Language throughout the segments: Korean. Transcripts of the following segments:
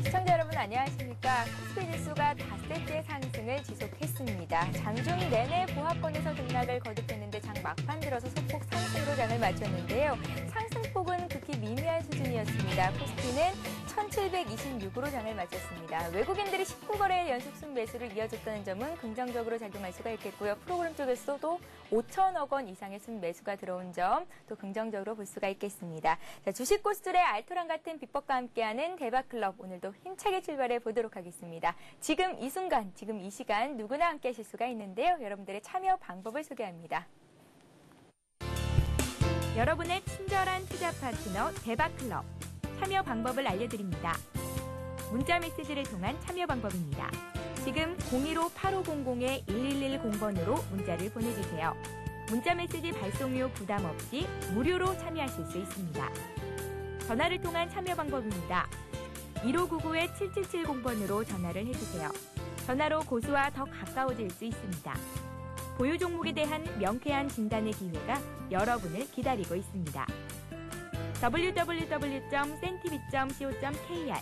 시청자 여러분 안녕하십니까. 코스피 지수가 닷새째 상승을 지속했습니다. 장중 내내 보합권에서 등락을 거듭했는데 장 막판 들어서 소폭 상승으로 장을 마쳤는데요. 상승폭은 극히 미미한 수준이었습니다. 코스피는 1726으로 장을 마쳤습니다. 외국인들이 19거래일 연속 순매수를 이어줬다는 점은 긍정적으로 작용할 수가 있겠고요. 프로그램 쪽에서도 5천억 원 이상의 순매수가 들어온 점 또 긍정적으로 볼 수가 있겠습니다. 자, 주식 고수들의 알토란 같은 비법과 함께하는 대박클럽 오늘도 힘차게 출발해 보도록 하겠습니다. 지금 이 순간, 지금 이 시간 누구나 함께 하실 수가 있는데요. 여러분들의 참여 방법을 소개합니다. 여러분의 친절한 투자 파트너 대박클럽 참여 방법을 알려드립니다. 문자 메시지를 통한 참여 방법입니다. 지금 015-8500-1110번으로 문자를 보내주세요. 문자 메시지 발송료 부담 없이 무료로 참여하실 수 있습니다. 전화를 통한 참여 방법입니다. 1599-7770번으로 전화를 해주세요. 전화로 고수와 더 가까워질 수 있습니다. 보유 종목에 대한 명쾌한 진단의 기회가 여러분을 기다리고 있습니다. www.cntv.co.kr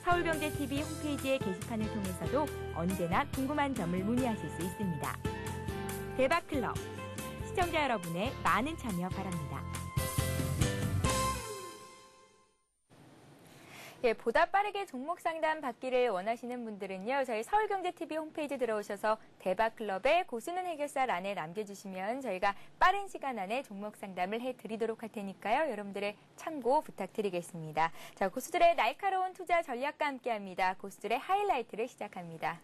서울경제TV 홈페이지의 게시판을 통해서도 언제나 궁금한 점을 문의하실 수 있습니다. 대박클럽, 시청자 여러분의 많은 참여 바랍니다. 예, 보다 빠르게 종목 상담 받기를 원하시는 분들은요. 저희 서울경제TV 홈페이지 들어오셔서 대박클럽의 고수는 해결사란에 남겨주시면 저희가 빠른 시간 안에 종목 상담을 해드리도록 할 테니까요. 여러분들의 참고 부탁드리겠습니다. 자, 고수들의 날카로운 투자 전략과 함께합니다. 고수들의 하이라이트를 시작합니다.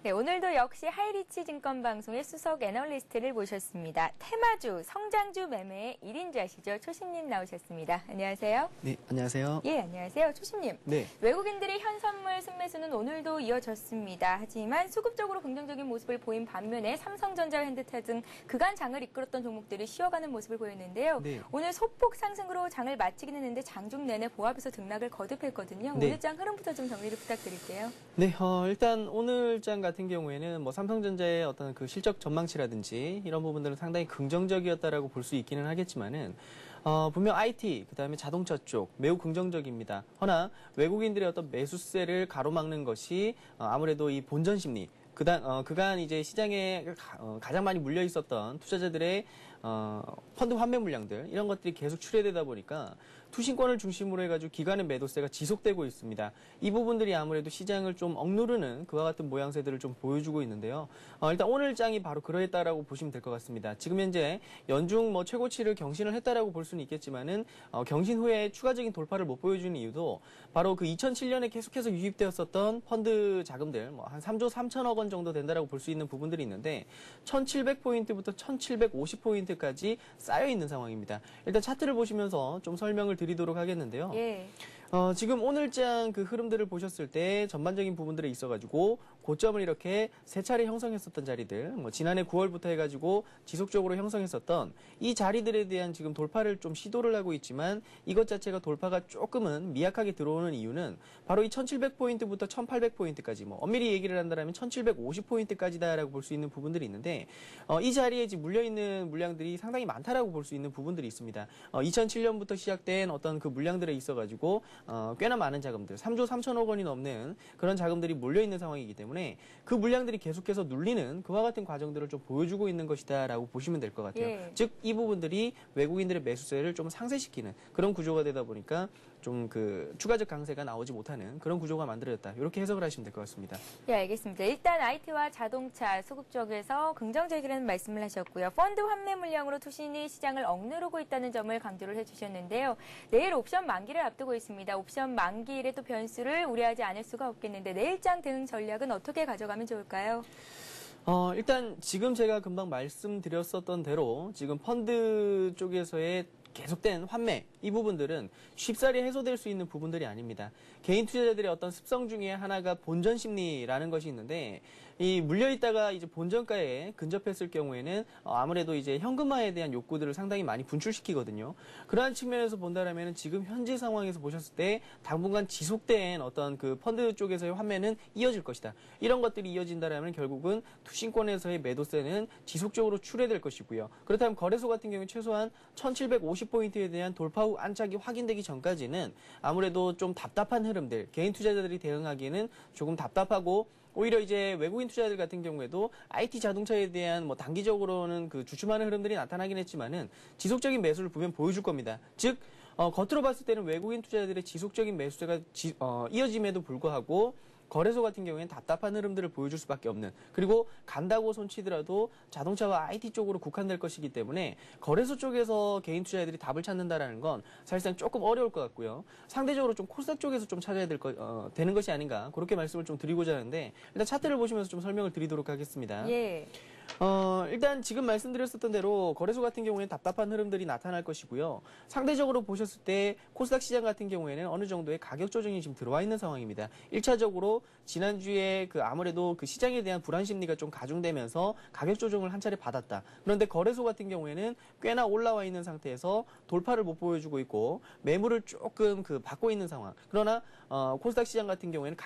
네, 오늘도 역시 하이리치 증권방송의 수석 애널리스트를 모셨습니다. 테마주, 성장주 매매의 1인주 아시죠? 초심님 나오셨습니다. 안녕하세요. 네, 안녕하세요. 예, 안녕하세요. 초심님. 네. 외국인들의 현선물 순매수는 오늘도 이어졌습니다. 하지만 수급적으로 긍정적인 모습을 보인 반면에 삼성전자, 현대차 등 그간 장을 이끌었던 종목들이 쉬어가는 모습을 보였는데요. 네. 오늘 소폭 상승으로 장을 마치긴 했는데 장중 내내 보합에서 등락을 거듭했거든요. 네. 오늘 장 흐름부터 좀 정리를 부탁드릴게요. 네, 일단 오늘 장 같은 경우에는 뭐 삼성전자의 어떤 그 실적 전망치라든지 이런 부분들은 상당히 긍정적이었다라고 볼 수 있기는 하겠지만은 분명 IT, 그다음에 자동차 쪽 매우 긍정적입니다. 허나 외국인들의 어떤 매수세를 가로막는 것이 아무래도 이 본전 심리 그간 이제 시장에 가장 많이 물려 있었던 투자자들의 펀드 환매 물량들 이런 것들이 계속 출회되다 보니까 투신권을 중심으로 해가지고 기관의 매도세가 지속되고 있습니다. 이 부분들이 아무래도 시장을 좀 억누르는 그와 같은 모양새들을 좀 보여주고 있는데요. 일단 오늘 장이 바로 그러했다라고 보시면 될 것 같습니다. 지금 현재 연중 뭐 최고치를 경신을 했다라고 볼 수는 있겠지만은 경신 후에 추가적인 돌파를 못 보여주는 이유도 바로 그 2007년에 계속해서 유입되었었던 펀드 자금들 뭐 한 3조 3천억 원 정도 된다라고 볼 수 있는 부분들이 있는데 1,700포인트부터 1,750포인트까지 쌓여 있는 상황입니다. 일단 차트를 보시면서 좀 설명을 드리도록 하겠는데요. 예. 지금 오늘장 그 흐름들을 보셨을 때 전반적인 부분들에 있어가지고 고점을 이렇게 세 차례 형성했었던 자리들, 뭐 지난해 9월부터 해가지고 지속적으로 형성했었던 이 자리들에 대한 지금 돌파를 좀 시도를 하고 있지만 이것 자체가 돌파가 조금은 미약하게 들어오는 이유는 바로 이 1,700포인트부터 1,800포인트까지 뭐 엄밀히 얘기를 한다면 1,750포인트까지다라고 볼 수 있는 부분들이 있는데 이 자리에 지금 물려있는 물량들이 상당히 많다라고 볼 수 있는 부분들이 있습니다. 2007년부터 시작된 어떤 그 물량들에 있어가지고 꽤나 많은 자금들, 3조 3천억 원이 넘는 그런 자금들이 몰려있는 상황이기 때문에 그 물량들이 계속해서 눌리는 그와 같은 과정들을 좀 보여주고 있는 것이다라고 보시면 될 것 같아요. 예. 즉, 이 부분들이 외국인들의 매수세를 좀 상쇄시키는 그런 구조가 되다 보니까 좀 그 추가적 강세가 나오지 못하는 그런 구조가 만들어졌다. 이렇게 해석을 하시면 될 것 같습니다. 예, 알겠습니다. 일단 IT와 자동차, 수급 쪽에서 긍정적이라는 말씀을 하셨고요. 펀드 환매 물량으로 투신이 시장을 억누르고 있다는 점을 강조를 해주셨는데요. 내일 옵션 만기를 앞두고 있습니다. 옵션 만기일에 또 변수를 우려하지 않을 수가 없겠는데 내일장 대응 전략은 어떻게 가져가면 좋을까요? 일단 지금 제가 금방 말씀드렸었던 대로 지금 펀드 쪽에서의 계속된 환매 이 부분들은 쉽사리 해소될 수 있는 부분들이 아닙니다. 개인 투자자들의 어떤 습성 중에 하나가 본전 심리라는 것이 있는데 이 물려있다가 이제 본전가에 근접했을 경우에는 아무래도 이제 현금화에 대한 욕구들을 상당히 많이 분출시키거든요. 그러한 측면에서 본다라면 지금 현재 상황에서 보셨을 때 당분간 지속된 어떤 그 펀드 쪽에서의 환매는 이어질 것이다. 이런 것들이 이어진다라면 결국은 투신권에서의 매도세는 지속적으로 출회될 것이고요. 그렇다면 거래소 같은 경우에 최소한 1750포인트에 대한 돌파 후 안착이 확인되기 전까지는 아무래도 좀 답답한 흐름들, 개인 투자자들이 대응하기에는 조금 답답하고 오히려 이제 외국인 투자자들 같은 경우에도 IT 자동차에 대한 뭐 단기적으로는 그 주춤하는 흐름들이 나타나긴 했지만은 지속적인 매수를 분명 보여줄 겁니다. 즉, 겉으로 봤을 때는 외국인 투자자들의 지속적인 매수세가 이어짐에도 불구하고 거래소 같은 경우에는 답답한 흐름들을 보여줄 수밖에 없는, 그리고 간다고 손치더라도 자동차와 IT 쪽으로 국한될 것이기 때문에 거래소 쪽에서 개인 투자자들이 답을 찾는다라는 건 사실상 조금 어려울 것 같고요. 상대적으로 좀 코스닥 쪽에서 좀 찾아야 되는 것이 아닌가, 그렇게 말씀을 좀 드리고자 하는데, 일단 차트를 보시면서 좀 설명을 드리도록 하겠습니다. 예. 일단 지금 말씀드렸었던 대로 거래소 같은 경우에는 답답한 흐름들이 나타날 것이고요. 상대적으로 보셨을 때 코스닥 시장 같은 경우에는 어느 정도의 가격 조정이 지금 들어와 있는 상황입니다. 1차적으로 지난주에 그 아무래도 그 시장에 대한 불안 심리가 좀 가중되면서 가격 조정을 한 차례 받았다. 그런데 거래소 같은 경우에는 꽤나 올라와 있는 상태에서 돌파를 못 보여주고 있고 매물을 조금 그 받고 있는 상황. 그러나 코스닥 시장 같은 경우에는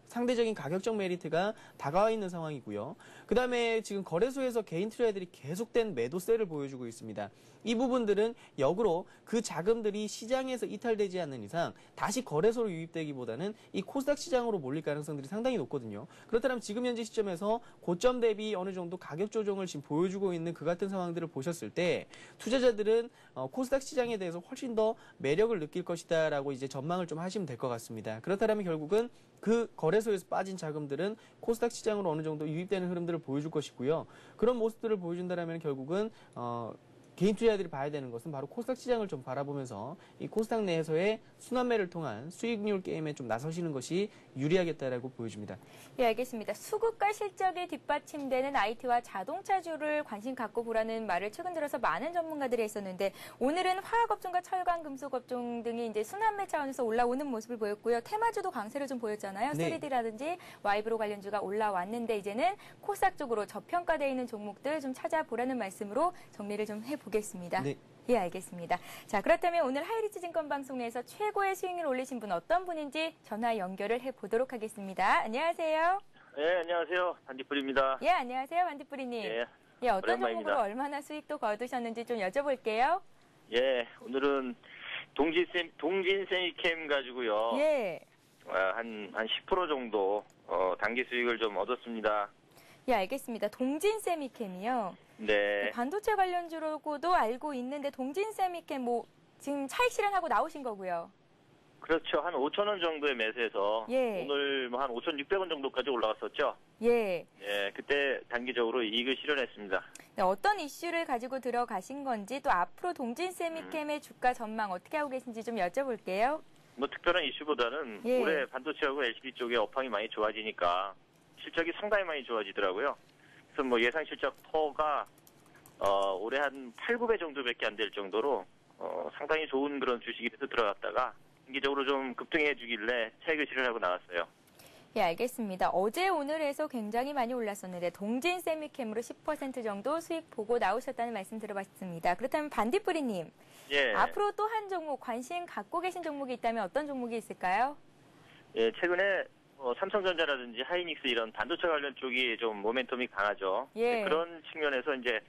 상대적인 가격적 메리트가 다가와 있는 상황이고요. 그 다음에 지금 거래소에서 개인 투자자들이 계속된 매도세를 보여주고 있습니다. 이 부분들은 역으로 그 자금들이 시장에서 이탈되지 않는 이상 다시 거래소로 유입되기보다는 이 코스닥 시장으로 몰릴 가능성들이 상당히 높거든요. 그렇다면 지금 현재 시점에서 고점 대비 어느 정도 가격 조정을 지금 보여주고 있는 그 같은 상황들을 보셨을 때 투자자들은 코스닥 시장에 대해서 훨씬 더 매력을 느낄 것이다라고 이제 전망을 좀 하시면 될 것 같습니다. 그렇다면 결국은 그 거래소에서 빠진 자금들은 코스닥 시장으로 어느 정도 유입되는 흐름들을 보여줄 것이고요. 그런 모습들을 보여준다면 결국은 개인 투자자들이 봐야 되는 것은 바로 코스닥 시장을 좀 바라보면서 이 코스닥 내에서의 순환매를 통한 수익률 게임에 좀 나서시는 것이 유리하겠다라고 보여집니다. 예, 알겠습니다. 수급과 실적이 뒷받침되는 IT와 자동차주를 관심 갖고 보라는 말을 최근 들어서 많은 전문가들이 했었는데 오늘은 화학업종과 철강, 금속업종 등이 이제 순환매 차원에서 올라오는 모습을 보였고요. 테마주도 강세를 좀 보였잖아요. 네. 3D라든지 와이브로 관련주가 올라왔는데 이제는 코스닥 쪽으로 저평가되어 있는 종목들 좀 찾아보라는 말씀으로 정리를 좀 해보겠습니다. 네. 예, 알겠습니다. 자, 그렇다면 오늘 하이리치 증권 방송에서 최고의 수익률 올리신 분 어떤 분인지 전화 연결을 해보도록 하겠습니다. 안녕하세요. 네, 안녕하세요. 반딧불입니다. 예, 안녕하세요. 반딧불이님. 예, 예, 어떤 오랜만입니다. 종목으로 얼마나 수익도 거두셨는지 좀 여쭤볼게요. 예, 오늘은 동진 세미캠 가지고요. 예. 한 10% 정도, 단기 수익을 좀 얻었습니다. 예, 알겠습니다. 동진 세미캠이요. 네. 반도체 관련주로도 알고 있는데 동진 세미캠 뭐 지금 차익 실현하고 나오신 거고요. 그렇죠. 한 5,000원 정도에 매수해서 예. 오늘 뭐 한 5,600원 정도까지 올라갔었죠. 예. 예, 그때 단기적으로 이익을 실현했습니다. 네, 어떤 이슈를 가지고 들어가신 건지 또 앞으로 동진 세미캠의 주가 전망 어떻게 하고 계신지 좀 여쭤볼게요. 뭐 특별한 이슈보다는 예. 올해 반도체하고 LCD 쪽의 업황이 많이 좋아지니까 실적이 상당히 많이 좋아지더라고요. 그래서 뭐 예상 실적 퍼가 올해 한 8, 9배 정도밖에 안 될 정도로 상당히 좋은 그런 주식이 돼서 들어갔다가 단기적으로 좀 급등해 주길래 차익을 실현하고 나왔어요. 예, 알겠습니다. 어제 오늘 해서 굉장히 많이 올랐었는데 동진 세미캠으로 10% 정도 수익 보고 나오셨다는 말씀 들어봤습니다. 그렇다면 반딧불이님, 예. 앞으로 또 한 종목 관심 갖고 계신 종목이 있다면 어떤 종목이 있을까요? 예, 최근에 삼성전자라든지 하이닉스 이런 반도체 관련 쪽이 좀 모멘텀이 강하죠. 예. 그런 측면에서 이제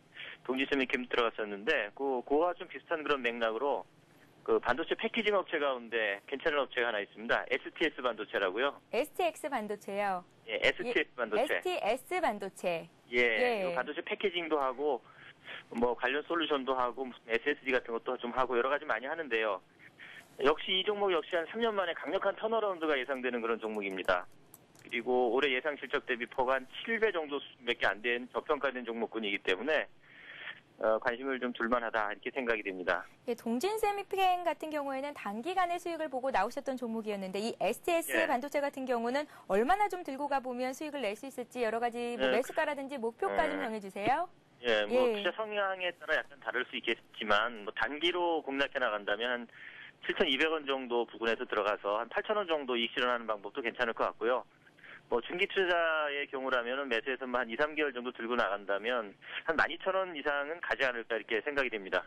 동지세미캠 들어갔었는데 그와 좀 비슷한 그런 맥락으로 그 반도체 패키징 업체 가운데 괜찮은 업체가 하나 있습니다. STS 반도체라고요. STX 반도체요. 예, STS 반도체. STS 반도체. 예, 예. 이거 반도체 패키징도 하고 뭐 관련 솔루션도 하고 무슨 SSD 같은 것도 좀 하고 여러 가지 많이 하는데요. 역시 이 종목 역시 한 3년 만에 강력한 턴어라운드가 예상되는 그런 종목입니다. 그리고 올해 예상 실적 대비 퍼가 한 7배 정도밖에 안 된 저평가된 종목군이기 때문에 관심을 좀 둘만하다 이렇게 생각이 됩니다. 예, 동진 세미캠 같은 경우에는 단기간의 수익을 보고 나오셨던 종목이었는데 이 STS 예. 반도체 같은 경우는 얼마나 좀 들고 가보면 수익을 낼 수 있을지 여러 가지 뭐 예. 매수가라든지 목표가 좀 정해주세요. 예, 뭐 예. 투자 성향에 따라 약간 다를 수 있겠지만 뭐 단기로 공략해 나간다면 7,200원 정도 부근에서 들어가서 한 8,000원 정도 이익 실현하는 방법도 괜찮을 것 같고요. 뭐 중기 투자의 경우라면은 매수해서 한 2, 3개월 정도 들고 나간다면 한 12,000원 이상은 가지 않을까 이렇게 생각이 됩니다.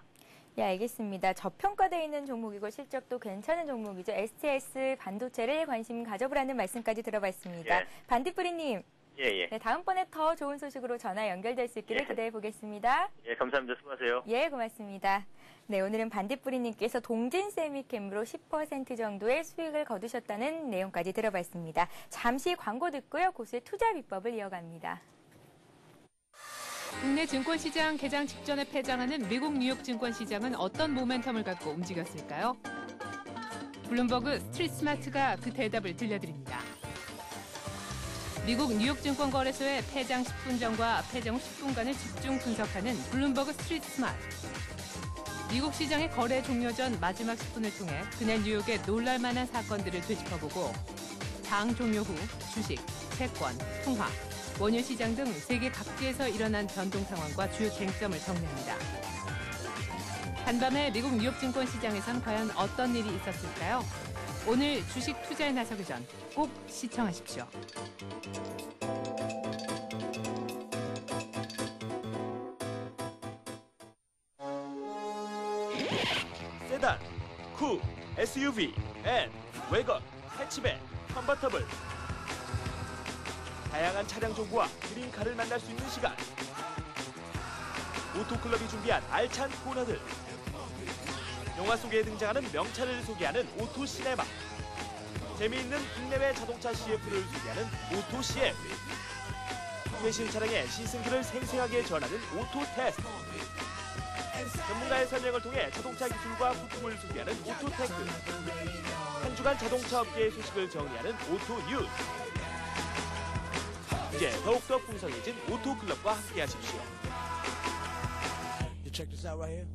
예, 알겠습니다. 저평가되어 있는 종목이고 실적도 괜찮은 종목이죠. STS 반도체를 관심 가져보라는 말씀까지 들어봤습니다. 예. 반딧불이님, 예. 네, 다음번에 더 좋은 소식으로 전화 연결될 수 있기를 예. 기대해 보겠습니다. 예, 감사합니다. 수고하세요. 예, 고맙습니다. 네, 오늘은 반딧불이님께서 동진 세미캠으로 10% 정도의 수익을 거두셨다는 내용까지 들어봤습니다. 잠시 광고 듣고요. 고수의 투자 비법을 이어갑니다. 국내 증권시장 개장 직전에 폐장하는 미국 뉴욕 증권시장은 어떤 모멘텀을 갖고 움직였을까요? 블룸버그 스트리트 스마트가 그 대답을 들려드립니다. 미국 뉴욕 증권거래소의 폐장 10분 전과 폐장 후 10분간을 집중 분석하는 블룸버그 스트리트 스마트. 미국 시장의 거래 종료 전 마지막 10분을 통해 그날 뉴욕의 놀랄만한 사건들을 되짚어보고 장 종료 후 주식, 채권, 통화, 원유 시장 등 세계 각지에서 일어난 변동 상황과 주요 쟁점을 정리합니다. 한밤에 미국 뉴욕 증권 시장에선 과연 어떤 일이 있었을까요? 오늘 주식 투자에 나서기 전 꼭 시청하십시오. 세단, 쿱, SUV, 밴, 웨건, 해치백, 컨버터블 다양한 차량 정보와 드림카를 만날 수 있는 시간 오토클럽이 준비한 알찬 코너들 영화 속에 등장하는 명차를 소개하는 오토시네마 재미있는 국내외 자동차 CF를 소개하는 오토CF 최신 차량의 시승기를 생생하게 전하는 오토테스트 전문가의 설명을 통해 자동차 기술과 부품을 소개하는 오토테크 한 주간 자동차 업계의 소식을 정리하는 오토뉴스 이제 더욱더 풍성해진 오토클럽과 함께하십시오. You check this out right here.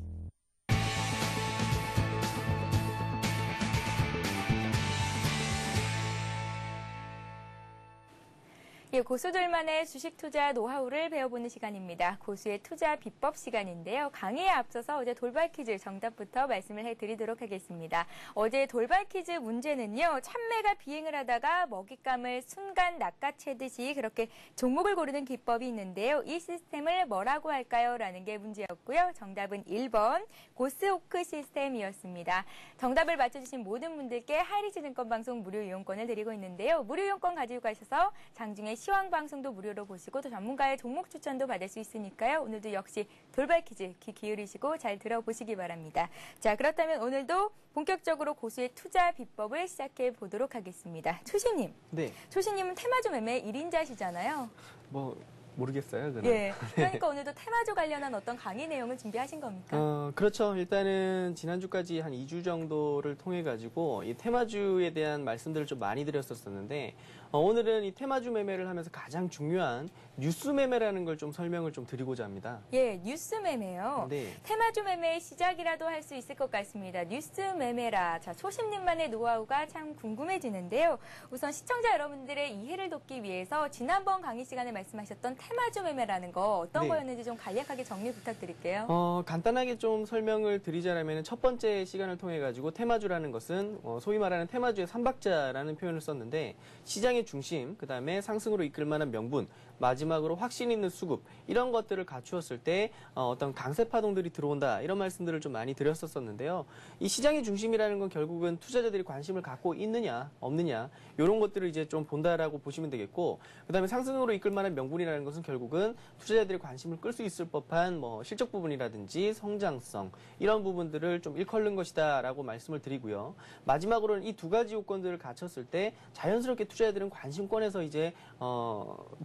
예, 고수들만의 주식 투자 노하우를 배워보는 시간입니다. 고수의 투자 비법 시간인데요. 강의에 앞서서 어제 돌발 퀴즈 정답부터 말씀을 해드리도록 하겠습니다. 어제 돌발 퀴즈 문제는요. 참매가 비행을 하다가 먹잇감을 순간 낚아채듯이 그렇게 종목을 고르는 기법이 있는데요. 이 시스템을 뭐라고 할까요? 라는 게 문제였고요. 정답은 1번 고스호크 시스템이었습니다. 정답을 맞춰주신 모든 분들께 하이리스증권방송 무료 이용권을 드리고 있는데요. 무료 이용권 가지고 가셔서 장중에 시황 방송도 무료로 보시고 또 전문가의 종목 추천도 받을 수 있으니까요. 오늘도 역시 돌발 퀴즈 귀 기울이시고 잘 들어보시기 바랍니다. 자, 그렇다면 오늘도 본격적으로 고수의 투자 비법을 시작해 보도록 하겠습니다. 초시님. 네. 초시님은 테마주 매매 1인자시잖아요. 뭐 모르겠어요. 그건. 예. 그러니까 오늘도 테마주 관련한 어떤 강의 내용을 준비하신 겁니까? 그렇죠. 일단은 지난주까지 한 2주 정도를 통해 가지고 이 테마주에 대한 말씀들을 좀 많이 드렸었는데 오늘은 이 테마주 매매를 하면서 가장 중요한 뉴스 매매라는 걸 좀 설명을 좀 드리고자 합니다. 예, 뉴스 매매요. 네. 테마주 매매의 시작이라도 할 수 있을 것 같습니다. 뉴스 매매라. 자, 초심님만의 노하우가 참 궁금해지는데요. 우선 시청자 여러분들의 이해를 돕기 위해서 지난번 강의 시간에 말씀하셨던 테마주 매매라는 거 어떤 네. 거였는지 좀 간략하게 정리 부탁드릴게요. 간단하게 좀 설명을 드리자면 첫 번째 시간을 통해 가지고 테마주라는 것은 소위 말하는 테마주의 삼박자라는 표현을 썼는데 시장의 중심, 그다음에 상승으로 이끌 만한 명분, 마지막으로 확신 있는 수급 이런 것들을 갖추었을 때 어떤 강세 파동들이 들어온다 이런 말씀들을 좀 많이 드렸었는데요. 이 시장의 중심이라는 건 결국은 투자자들이 관심을 갖고 있느냐 없느냐 이런 것들을 이제 좀 본다라고 보시면 되겠고 그다음에 상승으로 이끌 만한 명분이라는 것은 결국은 투자자들이 관심을 끌 수 있을 법한 뭐 실적 부분이라든지 성장성 이런 부분들을 좀 일컬는 것이다라고 말씀을 드리고요. 마지막으로는 이 두 가지 요건들을 갖췄을 때 자연스럽게 투자자들은 관심권에서 이제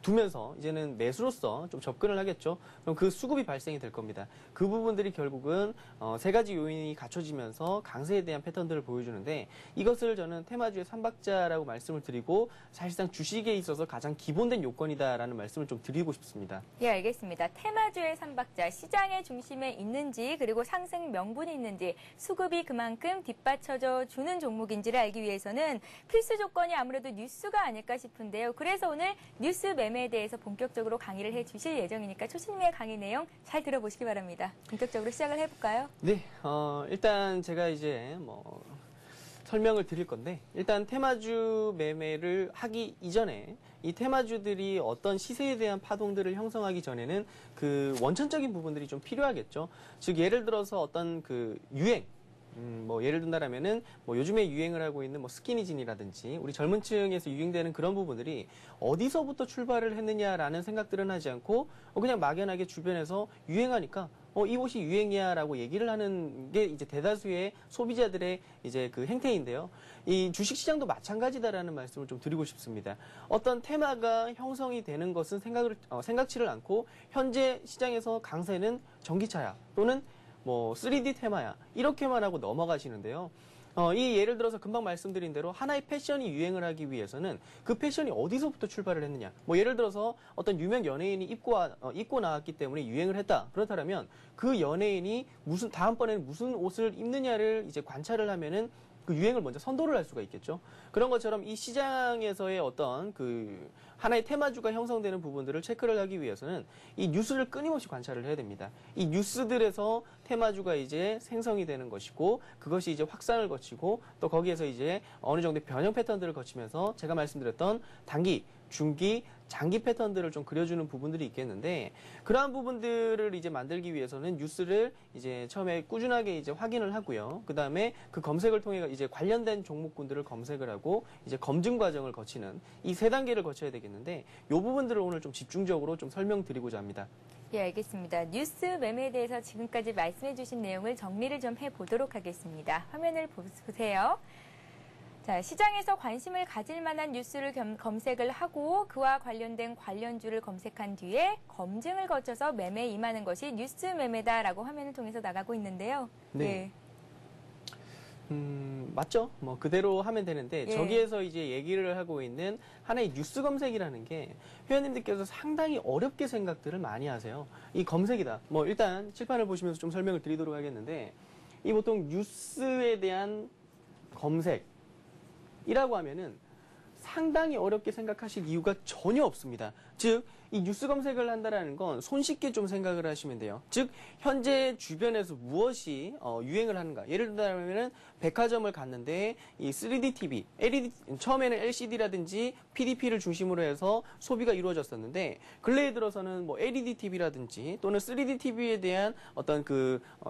두면서 이제는 매수로서 좀 접근을 하겠죠. 그럼 그 수급이 발생이 될 겁니다. 그 부분들이 결국은 세 가지 요인이 갖춰지면서 강세에 대한 패턴들을 보여주는데 이것을 저는 테마주의 삼박자라고 말씀을 드리고 사실상 주식에 있어서 가장 기본된 요건이다라는 말씀을 좀 드리고 싶습니다. 예, 알겠습니다. 테마주의 삼박자, 시장의 중심에 있는지 그리고 상승 명분이 있는지 수급이 그만큼 뒷받쳐져 주는 종목인지를 알기 위해서는 필수 조건이 아무래도 뉴스가 아닐까 싶은데요. 그래서 오늘 뉴스 매매에 대해서 대해서 본격적으로 강의를 해주실 예정이니까 초심의 강의 내용 잘 들어보시기 바랍니다. 본격적으로 시작을 해볼까요? 네, 일단 제가 이제 설명을 드릴 건데, 일단 테마주 매매를 하기 이전에 이 테마주들이 어떤 시세에 대한 파동들을 형성하기 전에는 그 원천적인 부분들이 좀 필요하겠죠. 즉, 예를 들어서 어떤 그 유행, 예를 든다라면은 요즘에 유행을 하고 있는 스키니진이라든지 우리 젊은 층에서 유행되는 그런 부분들이 어디서부터 출발을 했느냐라는 생각들은 하지 않고 그냥 막연하게 주변에서 유행하니까 이 옷이 유행이야라고 얘기를 하는 게 이제 대다수의 소비자들의 이제 그 행태인데요. 이 주식시장도 마찬가지다라는 말씀을 좀 드리고 싶습니다. 어떤 테마가 형성이 되는 것은 생각치를 않고 현재 시장에서 강세는 전기차야 또는 3D 테마야 이렇게만 하고 넘어가시는데요. 이 예를 들어서 금방 말씀드린 대로 하나의 패션이 유행을 하기 위해서는 그 패션이 어디서부터 출발을 했느냐. 예를 들어서 어떤 유명 연예인이 입고 나왔기 때문에 유행을 했다. 그렇다면 그 연예인이 다음번에는 무슨 옷을 입느냐를 이제 관찰을 하면은 그 유행을 먼저 선도를 할 수가 있겠죠. 그런 것처럼 이 시장에서의 어떤 그 하나의 테마주가 형성되는 부분들을 체크를 하기 위해서는 이 뉴스를 끊임없이 관찰을 해야 됩니다. 이 뉴스들에서 테마주가 이제 생성이 되는 것이고 그것이 이제 확산을 거치고 또 거기에서 이제 어느 정도의 변형 패턴들을 거치면서 제가 말씀드렸던 단기, 중기, 장기 패턴들을 좀 그려주는 부분들이 있겠는데 그러한 부분들을 이제 만들기 위해서는 뉴스를 이제 처음에 꾸준하게 이제 확인을 하고요. 그 다음에 그 검색을 통해 이제 관련된 종목군들을 검색을 하고 이제 검증 과정을 거치는 이 세 단계를 거쳐야 되겠는데 이 부분들을 오늘 좀 집중적으로 좀 설명드리고자 합니다. 예, 알겠습니다. 뉴스 매매에 대해서 지금까지 말씀해 주신 내용을 정리를 좀 해보도록 하겠습니다. 화면을 보세요. 자, 시장에서 관심을 가질 만한 뉴스를 검색을 하고 그와 관련된 관련주를 검색한 뒤에 검증을 거쳐서 매매에 임하는 것이 뉴스 매매다라고 화면을 통해서 나가고 있는데요. 네. 예. 맞죠? 그대로 하면 되는데, 예. 저기에서 이제 얘기를 하고 있는 하나의 뉴스 검색이라는 게 회원님들께서 상당히 어렵게 생각들을 많이 하세요. 이 검색이다. 일단 칠판을 보시면서 좀 설명을 드리도록 하겠는데, 이 보통 뉴스에 대한 검색이라고 하면은 상당히 어렵게 생각하실 이유가 전혀 없습니다. 즉, 이 뉴스 검색을 한다는 건 손쉽게 좀 생각을 하시면 돼요. 즉, 현재 주변에서 무엇이 유행을 하는가. 예를 들자면 백화점을 갔는데 이 3D TV, LED, 처음에는 LCD라든지 PDP를 중심으로 해서 소비가 이루어졌었는데 근래에 들어서는 LED TV라든지 또는 3D TV에 대한 어떤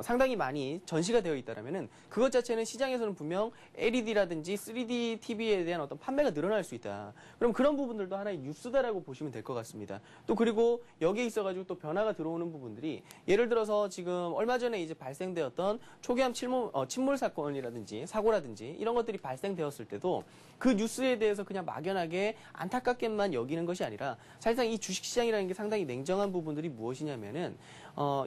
상당히 많이 전시가 되어 있다라면은 그것 자체는 시장에서는 분명 LED라든지 3D TV에 대한 어떤 판매가 늘어날 수 있다. 그럼 그런 부분들도 하나의 뉴스다라고 보시면 될 것 같습니다. 또 그리고 여기에 있어가지고 또 변화가 들어오는 부분들이 예를 들어서 지금 얼마 전에 이제 발생되었던 초기암 침몰 사건이라든지 사고라든지 이런 것들이 발생되었을 때도 그 뉴스에 대해서 그냥 막연하게 안타깝게만 여기는 것이 아니라 사실상 이 주식시장이라는 게 상당히 냉정한 부분들이 무엇이냐면은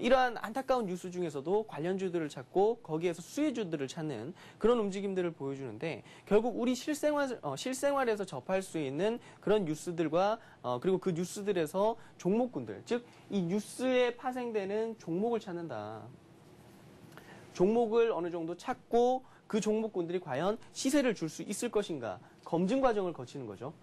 이러한 안타까운 뉴스 중에서도 관련주들을 찾고 거기에서 수혜주들을 찾는 그런 움직임들을 보여주는데 결국 우리 실생활에서 접할 수 있는 그런 뉴스들과 그리고 그 뉴스들에서 종목군들, 즉 이 뉴스에 파생되는 종목을 찾는다. 종목을 어느 정도 찾고 그 종목군들이 과연 시세를 줄 수 있을 것인가 검증 과정을 거치는 거죠.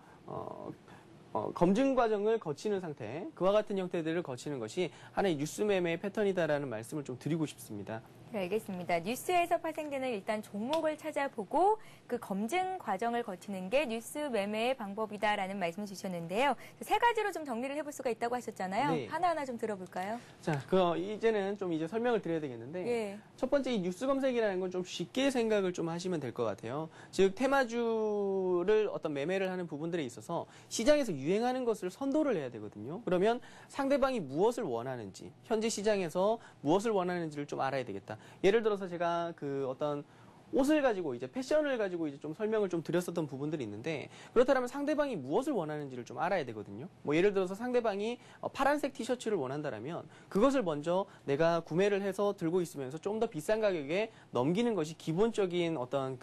검증 과정을 거치는 상태, 그와 같은 형태들을 거치는 것이 하나의 뉴스 매매의 패턴이다라는 말씀을 좀 드리고 싶습니다. 네, 알겠습니다. 뉴스에서 파생되는 일단 종목을 찾아보고 그 검증 과정을 거치는 게 뉴스 매매의 방법이다라는 말씀을 주셨는데요. 세 가지로 좀 정리를 해볼 수가 있다고 하셨잖아요. 네. 하나하나 좀 들어볼까요? 자, 이제는 좀 이제 설명을 드려야 되겠는데 예. 첫 번째 이 뉴스 검색이라는 건 좀 쉽게 생각을 좀 하시면 될 것 같아요. 즉 테마주를 어떤 매매를 하는 부분들에 있어서 시장에서 유행하는 것을 선도를 해야 되거든요. 그러면 상대방이 무엇을 원하는지, 현재 시장에서 무엇을 원하는지를 좀 알아야 되겠다. 예를 들어서 제가 어떤 옷을 가지고 이제 패션을 가지고 이제 좀 설명을 좀 드렸었던 부분들이 있는데 그렇다면 상대방이 무엇을 원하는지를 좀 알아야 되거든요. 예를 들어서 상대방이 파란색 티셔츠를 원한다라면 그것을 먼저 내가 구매를 해서 들고 있으면서 좀 더 비싼 가격에 넘기는 것이 기본적인 어떤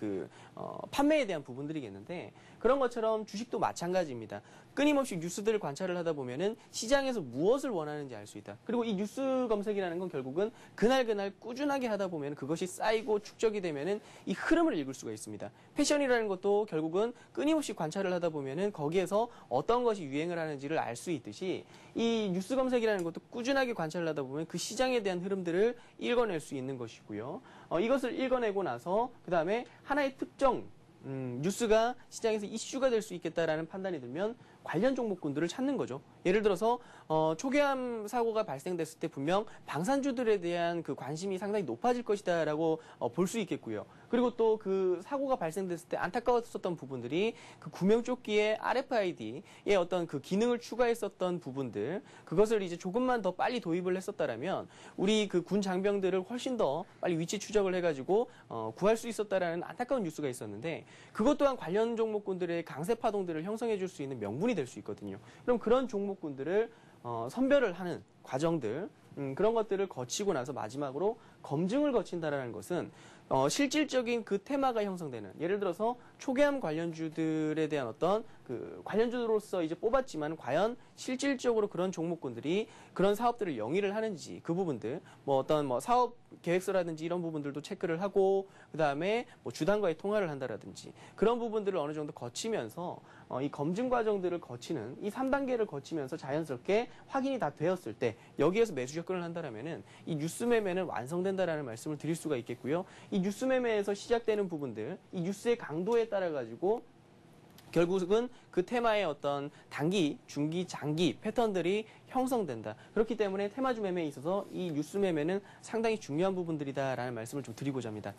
판매에 대한 부분들이겠는데 그런 것처럼 주식도 마찬가지입니다. 끊임없이 뉴스들을 관찰을 하다 보면은 시장에서 무엇을 원하는지 알 수 있다. 그리고 이 뉴스 검색이라는 건 결국은 그날 꾸준하게 하다 보면 그것이 쌓이고 축적이 되면은 이 흐름을 읽을 수가 있습니다. 패션이라는 것도 결국은 끊임없이 관찰을 하다 보면은 거기에서 어떤 것이 유행을 하는지를 알 수 있듯이 이 뉴스 검색이라는 것도 꾸준하게 관찰을 하다 보면 그 시장에 대한 흐름들을 읽어낼 수 있는 것이고요. 이것을 읽어내고 나서 그 다음에 하나의 특정 뉴스가 시장에서 이슈가 될 수 있겠다라는 판단이 들면 관련 종목군들을 찾는 거죠. 예를 들어서 초계암 사고가 발생됐을 때 분명 방산주들에 대한 그 관심이 상당히 높아질 것이다라고 볼 수 있겠고요. 그리고 또 그 사고가 발생됐을 때 안타까웠었던 부분들이 그 구명조끼의 RFID의 어떤 그 기능을 추가했었던 부분들, 그것을 이제 조금만 더 빨리 도입을 했었다라면 우리 그 군 장병들을 훨씬 더 빨리 위치 추적을 해가지고 구할 수 있었다라는 안타까운 뉴스가 있었는데, 그것 또한 관련 종목군들의 강세 파동들을 형성해 줄 수 있는 명분이 될 수 있거든요. 그럼 그런 종목군들을 선별을 하는 과정들, 그런 것들을 거치고 나서 마지막으로 검증을 거친다라는 것은 실질적인 그 테마가 형성되는, 예를 들어서 초계암 관련주들에 대한 어떤 그 관련주로서 이제 뽑았지만 과연 실질적으로 그런 종목군들이 그런 사업들을 영위를 하는지, 그 부분들, 뭐 어떤 뭐 사업 계획서라든지 이런 부분들도 체크를 하고, 그 다음에 뭐 주당과의 통화를 한다라든지 그런 부분들을 어느 정도 거치면서 이 검증 과정들을 거치는 이 3단계를 거치면서 자연스럽게 확인이 다 되었을 때 여기에서 매수 접근을 한다라면은 이 뉴스 매매는 완성된다라는 말씀을 드릴 수가 있겠고요. 이 뉴스 매매에서 시작되는 부분들, 이 뉴스의 강도에 따라 가지고 결국은 그 테마의 어떤 단기, 중기, 장기 패턴들이 형성된다. 그렇기 때문에 테마주 매매에 있어서 이 뉴스 매매는 상당히 중요한 부분들이다라는 말씀을 좀 드리고자 합니다.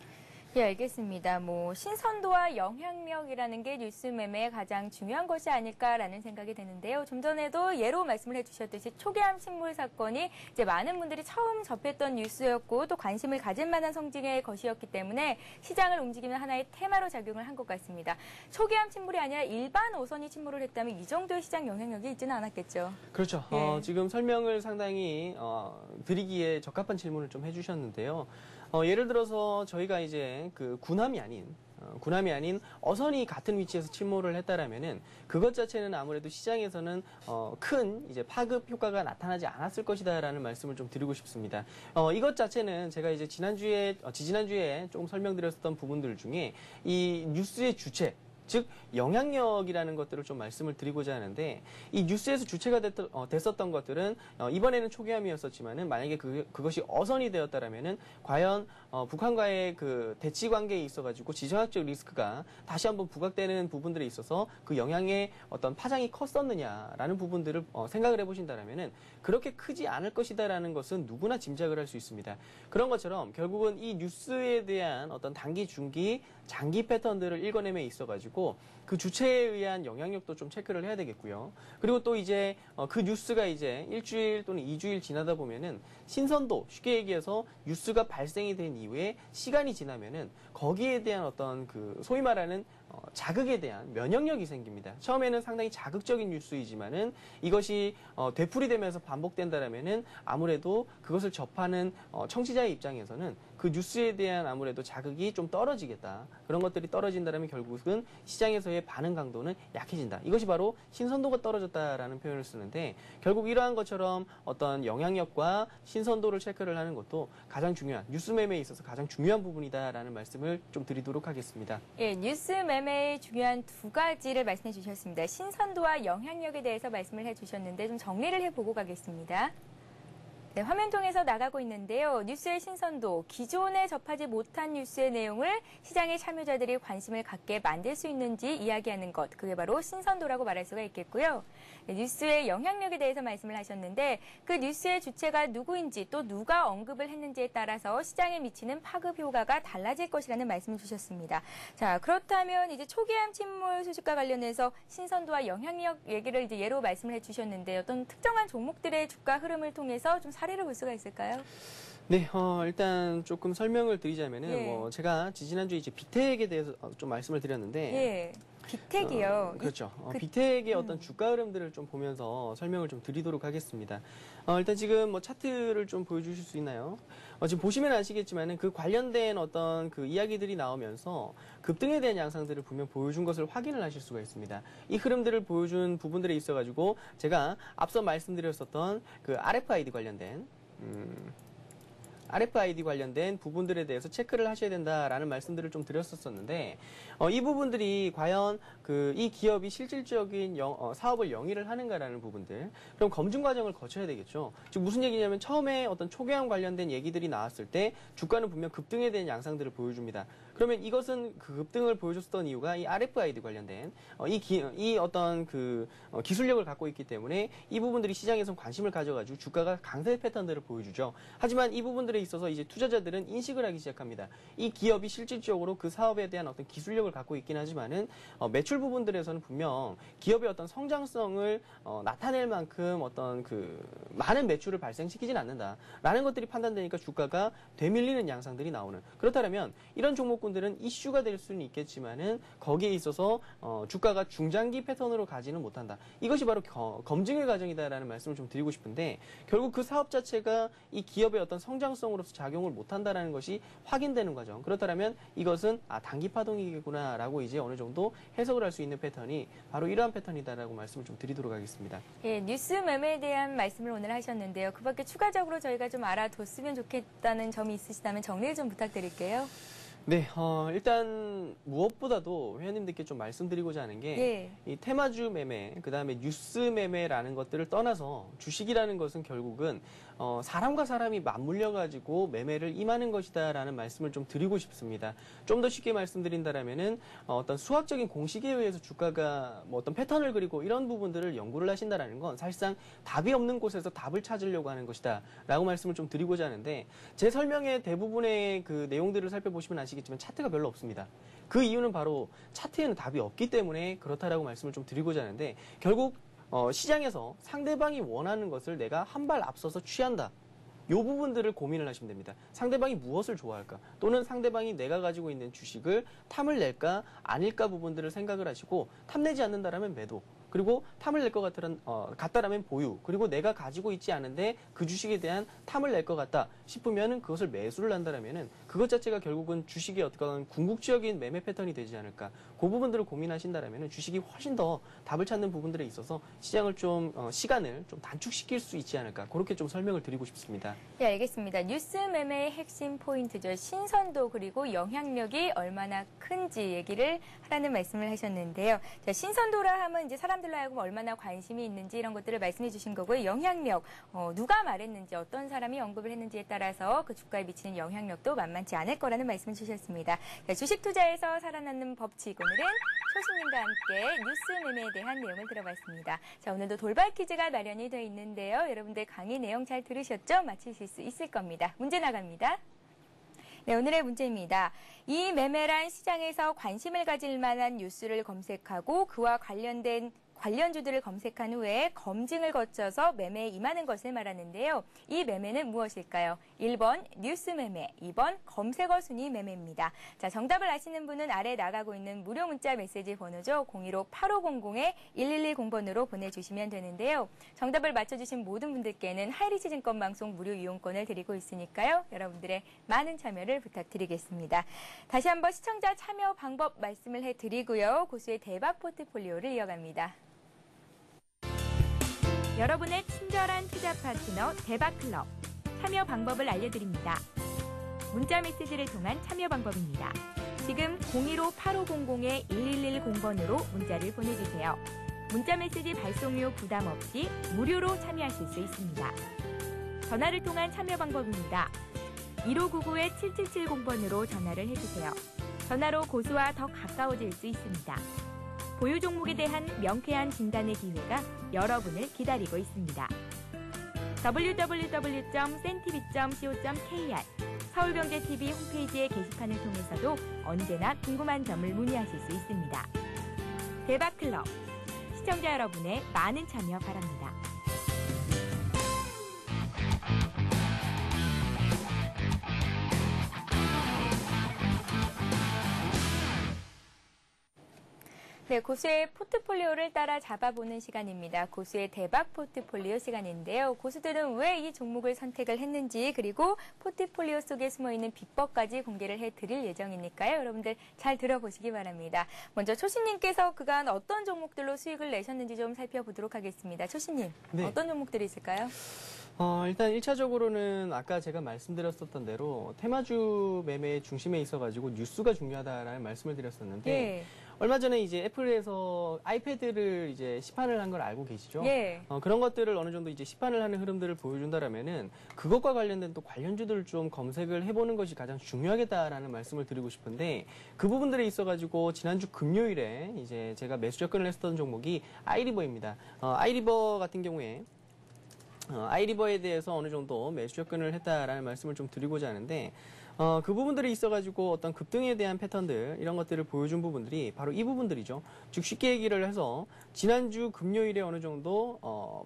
예, 알겠습니다. 뭐 신선도와 영향력이라는 게 뉴스 매매의 가장 중요한 것이 아닐까라는 생각이 드는데요. 좀 전에도 예로 말씀을 해주셨듯이 초계암 침몰 사건이 이제 많은 분들이 처음 접했던 뉴스였고 또 관심을 가질 만한 성징의 것이었기 때문에 시장을 움직이는 하나의 테마로 작용을 한 것 같습니다. 초계암 침몰이 아니라 일반 어선이 침몰을 했다면 이 정도의 시장 영향력이 있지는 않았겠죠. 그렇죠. 예. 지금 설명을 상당히 드리기에 적합한 질문을 좀 해주셨는데요. 예를 들어서 저희가 이제 그 군함이 아닌 어선이 같은 위치에서 침몰을 했다라면은 그것 자체는 아무래도 시장에서는 큰 이제 파급 효과가 나타나지 않았을 것이다라는 말씀을 좀 드리고 싶습니다. 이것 자체는 제가 이제 지지난주에 조금 설명드렸었던 부분들 중에 이 뉴스의 주체, 즉 영향력이라는 것들을 좀 말씀을 드리고자 하는데, 이 뉴스에서 주체가 됐었던 것들은 이번에는 초계암이었었지만은 만약에 그것이 어선이 되었다라면은 과연 북한과의 그 대치 관계에 있어가지고 지정학적 리스크가 다시 한번 부각되는 부분들에 있어서 그 영향의 어떤 파장이 컸었느냐라는 부분들을 생각을 해보신다라면은 그렇게 크지 않을 것이다라는 것은 누구나 짐작을 할 수 있습니다. 그런 것처럼 결국은 이 뉴스에 대한 어떤 단기, 중기, 장기 패턴들을 읽어내며 있어가지고 그 주체에 의한 영향력도 좀 체크를 해야 되겠고요. 그리고 또 이제 그 뉴스가 이제 일주일 또는 2주일 지나다 보면은 신선도, 쉽게 얘기해서 뉴스가 발생이 된 이후에 시간이 지나면은 거기에 대한 어떤 그 소위 말하는 자극에 대한 면역력이 생깁니다. 처음에는 상당히 자극적인 뉴스이지만은 이것이 되풀이되면서 반복된다라면은 아무래도 그것을 접하는 청취자의 입장에서는 그 뉴스에 대한 아무래도 자극이 좀 떨어지겠다. 그런 것들이 떨어진다면 결국은 시장에서의 반응 강도는 약해진다. 이것이 바로 신선도가 떨어졌다라는 표현을 쓰는데, 결국 이러한 것처럼 어떤 영향력과 신선도를 체크를 하는 것도 가장 중요한, 뉴스 매매에 있어서 가장 중요한 부분이다라는 말씀을 좀 드리도록 하겠습니다. 예, 뉴스 매매의 중요한 두 가지를 말씀해 주셨습니다. 신선도와 영향력에 대해서 말씀을 해 주셨는데 좀 정리를 해보고 가겠습니다. 네, 화면 통해서 나가고 있는데요. 뉴스의 신선도, 기존에 접하지 못한 뉴스의 내용을 시장의 참여자들이 관심을 갖게 만들 수 있는지 이야기하는 것, 그게 바로 신선도라고 말할 수가 있겠고요. 네, 뉴스의 영향력에 대해서 말씀을 하셨는데 그 뉴스의 주체가 누구인지 또 누가 언급을 했는지에 따라서 시장에 미치는 파급 효과가 달라질 것이라는 말씀을 주셨습니다. 자, 그렇다면 이제 초계암 침몰 소식과 관련해서 신선도와 영향력 얘기를 이제 예로 말씀을 해주셨는데 어떤 특정한 종목들의 주가 흐름을 통해서 좀 사례를 볼 수가 있을까요? 네, 일단 조금 설명을 드리자면은 예. 뭐 제가 지난주에 이제 빅텍에 대해서 좀 말씀을 드렸는데, 예. 빅텍이요. 그렇죠. 빅텍의 어떤 주가 흐름들을 좀 보면서 설명을 좀 드리도록 하겠습니다. 일단 지금 뭐 차트를 좀 보여주실 수 있나요? 지금 보시면 아시겠지만은 그 관련된 어떤 그 이야기들이 나오면서 급등에 대한 양상들을 분명 보여준 것을 확인을 하실 수가 있습니다. 이 흐름들을 보여준 부분들에 있어가지고 제가 앞서 말씀드렸었던 그 RFID 관련된 부분들에 대해서 체크를 하셔야 된다라는 말씀들을 좀 드렸었는데 이 부분들이 과연 이 기업이 실질적인 사업을 영위를 하는가라는 부분들, 그럼 검증 과정을 거쳐야 되겠죠. 즉 무슨 얘기냐면 처음에 어떤 초기화 관련된 얘기들이 나왔을 때 주가는 분명 급등에 대한 양상들을 보여줍니다. 그러면 이것은 그 급등을 보여줬던 이유가 이 RFID 관련된 이 어떤 그 기술력을 갖고 있기 때문에 이 부분들이 시장에서 관심을 가져가지고 주가가 강세 패턴들을 보여주죠. 하지만 이 부분들에 있어서 이제 투자자들은 인식을 하기 시작합니다. 이 기업이 실질적으로 그 사업에 대한 어떤 기술력을 갖고 있긴 하지만은 매출 부분들에서는 분명 기업의 어떤 성장성을 나타낼 만큼 어떤 그 많은 매출을 발생시키진 않는다라는 것들이 판단되니까 주가가 되밀리는 양상들이 나오는. 그렇다면 이런 종목군들은 이슈가 될 수는 있겠지만은 거기에 있어서 주가가 중장기 패턴으로 가지는 못한다. 이것이 바로 검증의 과정이다라는 말씀을 좀 드리고 싶은데 결국 그 사업 자체가 이 기업의 어떤 성장성으로서 작용을 못한다라는 것이 확인되는 과정. 그렇다면 이것은 단기 파동이구나라고 이제 어느 정도 해석을 할 수 있는 패턴이 바로 이러한 패턴이다라고 말씀을 좀 드리도록 하겠습니다. 예, 뉴스 매매에 대한 말씀을 오늘 하셨는데요. 그 밖에 추가적으로 저희가 좀 알아뒀으면 좋겠다는 점이 있으시다면 정리를 좀 부탁드릴게요. 네, 일단 무엇보다도 회원님들께 좀 말씀드리고자 하는 게 이 테마주 매매, 그 다음에 뉴스 매매라는 것들을 떠나서 주식이라는 것은 결국은 사람과 사람이 맞물려가지고 매매를 임하는 것이다라는 말씀을 좀 드리고 싶습니다. 좀 더 쉽게 말씀드린다라면은 어떤 수학적인 공식에 의해서 주가가 뭐 어떤 패턴을 그리고 이런 부분들을 연구를 하신다라는 건 사실상 답이 없는 곳에서 답을 찾으려고 하는 것이다라고 말씀을 좀 드리고자 하는데 제 설명의 대부분의 그 내용들을 살펴보시면 아시겠지만 차트가 별로 없습니다. 그 이유는 바로 차트에는 답이 없기 때문에 그렇다라고 말씀을 좀 드리고자 하는데 결국 시장에서 상대방이 원하는 것을 내가 한 발 앞서서 취한다. 이 부분들을 고민을 하시면 됩니다. 상대방이 무엇을 좋아할까? 또는 상대방이 내가 가지고 있는 주식을 탐을 낼까 아닐까 부분들을 생각을 하시고 탐내지 않는다라면 매도. 그리고 탐을 낼 것 같다라면 보유. 그리고 내가 가지고 있지 않은데 그 주식에 대한 탐을 낼 것 같다 싶으면 그것을 매수를 한다라면은 그것 자체가 결국은 주식의 어떤 궁극적인 매매 패턴이 되지 않을까. 그 부분들을 고민하신다라면은 주식이 훨씬 더 답을 찾는 부분들에 있어서 시장을 좀 시간을 좀 단축시킬 수 있지 않을까. 그렇게 좀 설명을 드리고 싶습니다. 네, 알겠습니다. 뉴스 매매의 핵심 포인트죠. 신선도 그리고 영향력이 얼마나 큰지 얘기를 하라는 말씀을 하셨는데요. 자, 신선도라 하면 이제 사람들로 하여금 얼마나 관심이 있는지 이런 것들을 말씀해 주신 거고요. 영향력, 누가 말했는지 어떤 사람이 언급을 했는지에 따라서 그 주가에 미치는 영향력도 만만치 않을 거라는 말씀을 주셨습니다. 자, 주식 투자에서 살아남는 법칙, 오늘은 소신님과 함께 뉴스 매매에 대한 내용을 들어봤습니다. 자, 오늘도 돌발 퀴즈가 마련이 되어 있는데요. 여러분들 강의 내용 잘 들으셨죠? 맞히실 수 있을 겁니다. 문제 나갑니다. 네, 오늘의 문제입니다. 이 매매란 시장에서 관심을 가질 만한 뉴스를 검색하고 그와 관련주들을 검색한 후에 검증을 거쳐서 매매에 임하는 것을 말하는데요. 이 매매는 무엇일까요? 1번 뉴스 매매, 2번 검색어 순위 매매입니다. 자, 정답을 아시는 분은 아래 나가고 있는 무료 문자 메시지 번호죠. 015-8500-1110번으로 보내주시면 되는데요. 정답을 맞춰주신 모든 분들께는 하이리치 증권방송 무료 이용권을 드리고 있으니까요. 여러분들의 많은 참여를 부탁드리겠습니다. 다시 한번 시청자 참여 방법 말씀을 해드리고요. 고수의 대박 포트폴리오를 이어갑니다. 여러분의 친절한 투자 파트너 대박클럽 참여 방법을 알려드립니다. 문자 메시지를 통한 참여 방법입니다. 지금 015-8500-1110번으로 문자를 보내주세요. 문자 메시지 발송료 부담 없이 무료로 참여하실 수 있습니다. 전화를 통한 참여 방법입니다. 1599-7770번으로 전화를 해주세요. 전화로 고수와 더 가까워질 수 있습니다. 보유 종목에 대한 명쾌한 진단의 기회가 여러분을 기다리고 있습니다. www.sentv.co.kr 서울경제TV 홈페이지의 게시판을 통해서도 언제나 궁금한 점을 문의하실 수 있습니다. 대박클럽, 시청자 여러분의 많은 참여 바랍니다. 네, 고수의 포트폴리오를 따라 잡아보는 시간입니다. 고수의 대박 포트폴리오 시간인데요. 고수들은 왜 이 종목을 선택을 했는지 그리고 포트폴리오 속에 숨어있는 비법까지 공개를 해드릴 예정이니까요. 여러분들 잘 들어보시기 바랍니다. 먼저 초심님께서 그간 어떤 종목들로 수익을 내셨는지 좀 살펴보도록 하겠습니다. 초심님, 네. 어떤 종목들이 있을까요? 일단 1차적으로는 아까 제가 말씀드렸었던 대로 테마주 매매의 중심에 있어가지고 뉴스가 중요하다라는 말씀을 드렸었는데 예. 얼마 전에 이제 애플에서 아이패드를 이제 시판을 한 걸 알고 계시죠? 예. 그런 것들을 어느 정도 이제 시판을 하는 흐름들을 보여준다라면은 그것과 관련된 또 관련주들을 좀 검색을 해보는 것이 가장 중요하겠다라는 말씀을 드리고 싶은데 그 부분들에 있어가지고 지난주 금요일에 이제 제가 매수 접근을 했었던 종목이 아이리버입니다. 아이리버 같은 경우에 아이리버에 대해서 어느 정도 매수 접근을 했다라는 말씀을 좀 드리고자 하는데 그 부분들이 있어가지고 어떤 급등에 대한 패턴들 이런 것들을 보여준 부분들이 바로 이 부분들이죠. 즉 쉽게 얘기를 해서 지난주 금요일에 어느 정도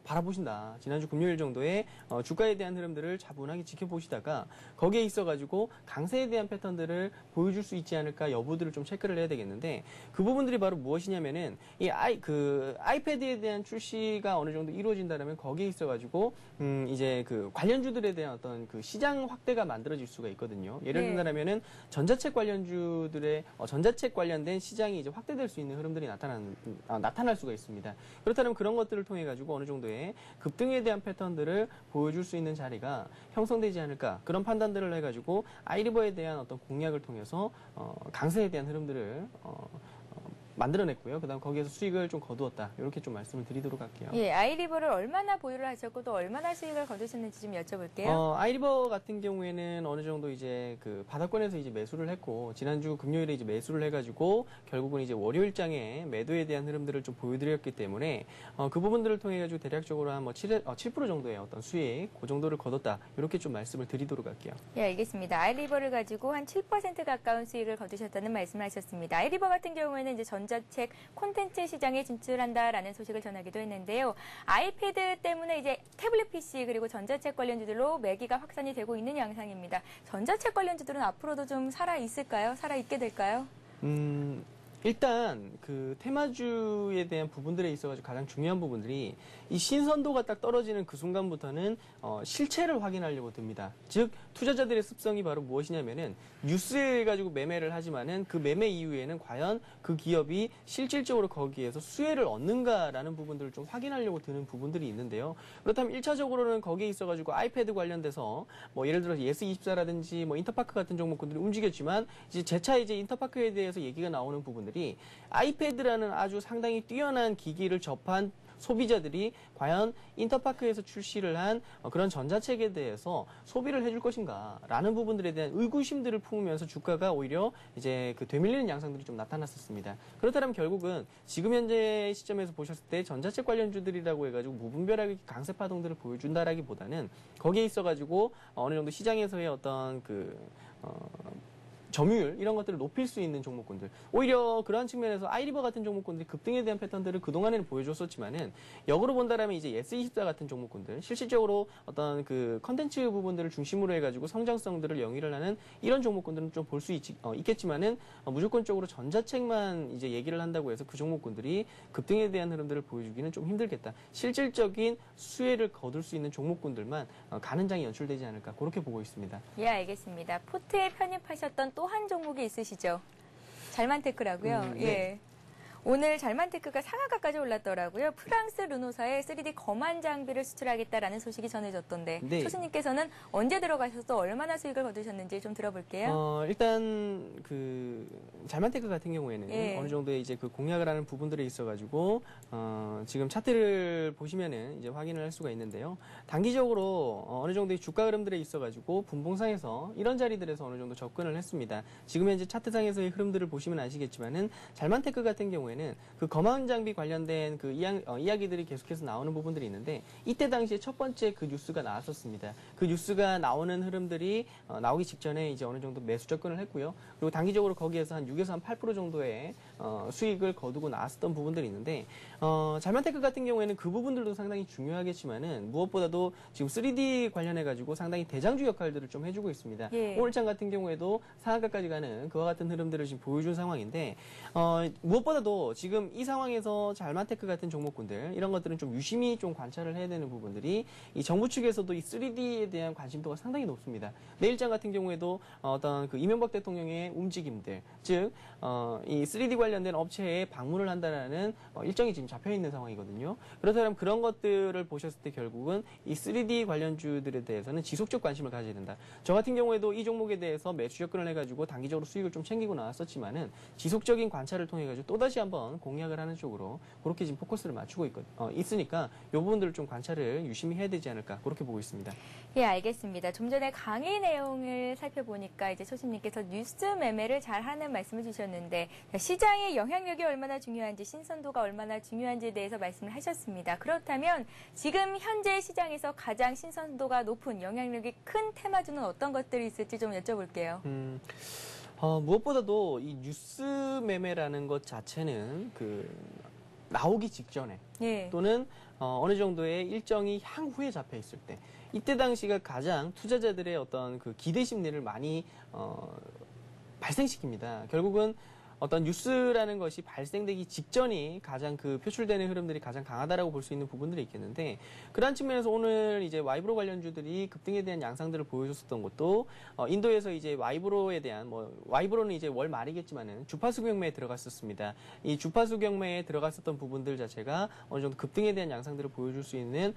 바라보신다. 지난주 금요일 정도에 주가에 대한 흐름들을 차분하게 지켜보시다가 거기에 있어가지고 강세에 대한 패턴들을 보여줄 수 있지 않을까 여부들을 좀 체크를 해야 되겠는데 그 부분들이 바로 무엇이냐면은 이 아이패드에 대한 출시가 어느 정도 이루어진다면 거기에 있어가지고 이제 그 관련주들에 대한 어떤 그 시장 확대가 만들어질 수가 있거든요. 예를 네. 든다면은 전자책 관련주들의 전자책 관련된 시장이 이제 확대될 수 있는 흐름들이 나타날 수가 있습니다. 그렇다면 그런 것들을 통해 가지고 어느 정도의 급등에 대한 패턴들을 보여줄 수 있는 자리가 형성되지 않을까 그런 판단들을 해가지고 아이리버에 대한 어떤 공략을 통해서 강세에 대한 흐름들을 만들어냈고요. 그다음 거기에서 수익을 좀 거두었다. 이렇게 좀 말씀을 드리도록 할게요. 예, 아이리버를 얼마나 보유를 하셨고 또 얼마나 수익을 거두셨는지 좀 여쭤볼게요. 아이리버 같은 경우에는 어느 정도 이제 그 바닥권에서 이제 매수를 했고 지난주 금요일에 이제 매수를 해가지고 결국은 이제 월요일장에 매도에 대한 흐름들을 좀 보여드렸기 때문에 그 부분들을 통해 가지고 대략적으로 한 7% 정도의 어떤 수익 그 정도를 거뒀다. 이렇게 좀 말씀을 드리도록 할게요. 예, 알겠습니다. 아이리버를 가지고 한 7% 가까운 수익을 거두셨다는 말씀을 하셨습니다. 아이리버 같은 경우에는 이제 전자책 콘텐츠 시장에 진출한다라는 소식을 전하기도 했는데요. 아이패드 때문에 이제 태블릿 PC 그리고 전자책 관련주들로 매기가 확산이 되고 있는 양상입니다. 전자책 관련주들은 앞으로도 좀 살아 있을까요? 살아 있게 될까요? 일단 그 테마주에 대한 부분들에 있어가지고 가장 중요한 부분들이 이 신선도가 딱 떨어지는 그 순간부터는 실체를 확인하려고 듭니다. 즉 투자자들의 습성이 바로 무엇이냐면은 뉴스에 가지고 매매를 하지만은 그 매매 이후에는 과연 그 기업이 실질적으로 거기에서 수혜를 얻는가라는 부분들을 좀 확인하려고 드는 부분들이 있는데요. 그렇다면 1차적으로는 거기에 있어가지고 아이패드 관련돼서 뭐 예를 들어서 예스24라든지 뭐 인터파크 같은 종목들이 움직였지만 이제 재차 이제 인터파크에 대해서 얘기가 나오는 부분들이 아이패드라는 아주 상당히 뛰어난 기기를 접한 소비자들이 과연 인터파크에서 출시를 한 그런 전자책에 대해서 소비를 해줄 것인가 라는 부분들에 대한 의구심들을 품으면서 주가가 오히려 이제 그 되밀리는 양상들이 좀 나타났었습니다. 그렇다면 결국은 지금 현재 시점에서 보셨을 때 전자책 관련주들이라고 해가지고 무분별하게 강세 파동들을 보여준다라기보다는 거기에 있어가지고 어느 정도 시장에서의 어떤 점유율 이런 것들을 높일 수 있는 종목군들 오히려 그러한 측면에서 아이리버 같은 종목군들이 급등에 대한 패턴들을 그동안에는 보여줬었지만은 역으로 본다라면 이제 예스24 같은 종목군들 실질적으로 어떤 그 컨텐츠 부분들을 중심으로 해가지고 성장성들을 영위를 하는 이런 종목군들은 좀 볼 수 있겠지만은 무조건적으로 전자책만 이제 얘기를 한다고 해서 그 종목군들이 급등에 대한 흐름들을 보여주기는 좀 힘들겠다. 실질적인 수혜를 거둘 수 있는 종목군들만 가는 장이 연출되지 않을까 그렇게 보고 있습니다. 예, 알겠습니다. 포트에 편입하셨던 또 한 종목이 있으시죠? 잘만테크라고요. 네. 예. 오늘 잘만테크가 상한가까지 올랐더라고요. 프랑스 르노사에 3D 검안 장비를 수출하겠다라는 소식이 전해졌던데 네. 초수님께서는 언제 들어가셔서 어느 수익을 거두셨는지 좀 들어볼게요. 일단 그 잘만테크 같은 경우에는 예. 어느 정도의 이제 그 공략을 하는 부분들이 있어가지고 지금 차트를 보시면은 이제 확인을 할 수가 있는데요. 단기적으로 어느 정도의 주가 흐름들에 있어가지고 분봉상에서 이런 자리들에서 어느 정도 접근을 했습니다. 지금 현재 차트상에서의 흐름들을 보시면 아시겠지만은 잘만테크 같은 경우에는 그 검안 장비 관련된 그 이야기들이 계속해서 나오는 부분들이 있는데 이때 당시에 첫 번째 그 뉴스가 나왔었습니다. 그 뉴스가 나오는 흐름들이 나오기 직전에 이제 어느 정도 매수 접근을 했고요. 그리고 단기적으로 거기에서 한 6에서 한 8% 정도의 수익을 거두고 나왔었던 부분들이 있는데 잘만테크 같은 경우에는 그 부분들도 상당히 중요하겠지만은 무엇보다도 지금 3D 관련해가지고 상당히 대장주 역할들을 좀 해주고 있습니다. 예. 오늘장 같은 경우에도 상한가까지 가는 그와 같은 흐름들을 지금 보여준 상황인데 무엇보다도 지금 이 상황에서 잘만테크 같은 종목군들 이런 것들은 좀 유심히 좀 관찰을 해야 되는 부분들이 이 정부 측에서도 이 3D에 대한 관심도가 상당히 높습니다. 내일장 같은 경우에도 어떤 그 이명박 대통령의 움직임들, 즉 이 3D 관련된 업체에 방문을 한다라는 일정이 지금 잡혀 있는 상황이거든요. 그렇다면 그런 것들을 보셨을 때 결국은 이 3D 관련주들에 대해서는 지속적 관심을 가져야 된다. 저 같은 경우에도 이 종목에 대해서 매수 접근을 해가지고 단기적으로 수익을 좀 챙기고 나왔었지만은 지속적인 관찰을 통해 가지고 또 다시 한번 공략을 하는 쪽으로 그렇게 지금 포커스를 맞추고 있으니까 이 부분들을 좀 관찰을 유심히 해야 되지 않을까 그렇게 보고 있습니다. 예, 알겠습니다. 좀 전에 강의 내용을 살펴보니까 이제 소심님께서 뉴스 매매를 잘 하는 말씀을 주셨는데 시장의 영향력이 얼마나 중요한지 신선도가 얼마나 중요한지에 대해서 말씀을 하셨습니다. 그렇다면 지금 현재 시장에서 가장 신선도가 높은 영향력이 큰 테마주는 어떤 것들이 있을지 좀 여쭤볼게요. 무엇보다도 이 뉴스 매매라는 것 자체는 나오기 직전에 예. 또는 어느 정도의 일정이 향후에 잡혀 있을 때 이때 당시가 가장 투자자들의 어떤 그 기대 심리를 많이 발생시킵니다. 결국은 어떤 뉴스라는 것이 발생되기 직전이 가장 그 표출되는 흐름들이 가장 강하다라고 볼 수 있는 부분들이 있겠는데 그러한 측면에서 오늘 이제 와이브로 관련주들이 급등에 대한 양상들을 보여줬었던 것도 인도에서 이제 와이브로에 대한 와이브로는 이제 월 말이겠지만은 주파수 경매에 들어갔었습니다. 이 주파수 경매에 들어갔었던 부분들 자체가 어느 정도 급등에 대한 양상들을 보여줄 수 있는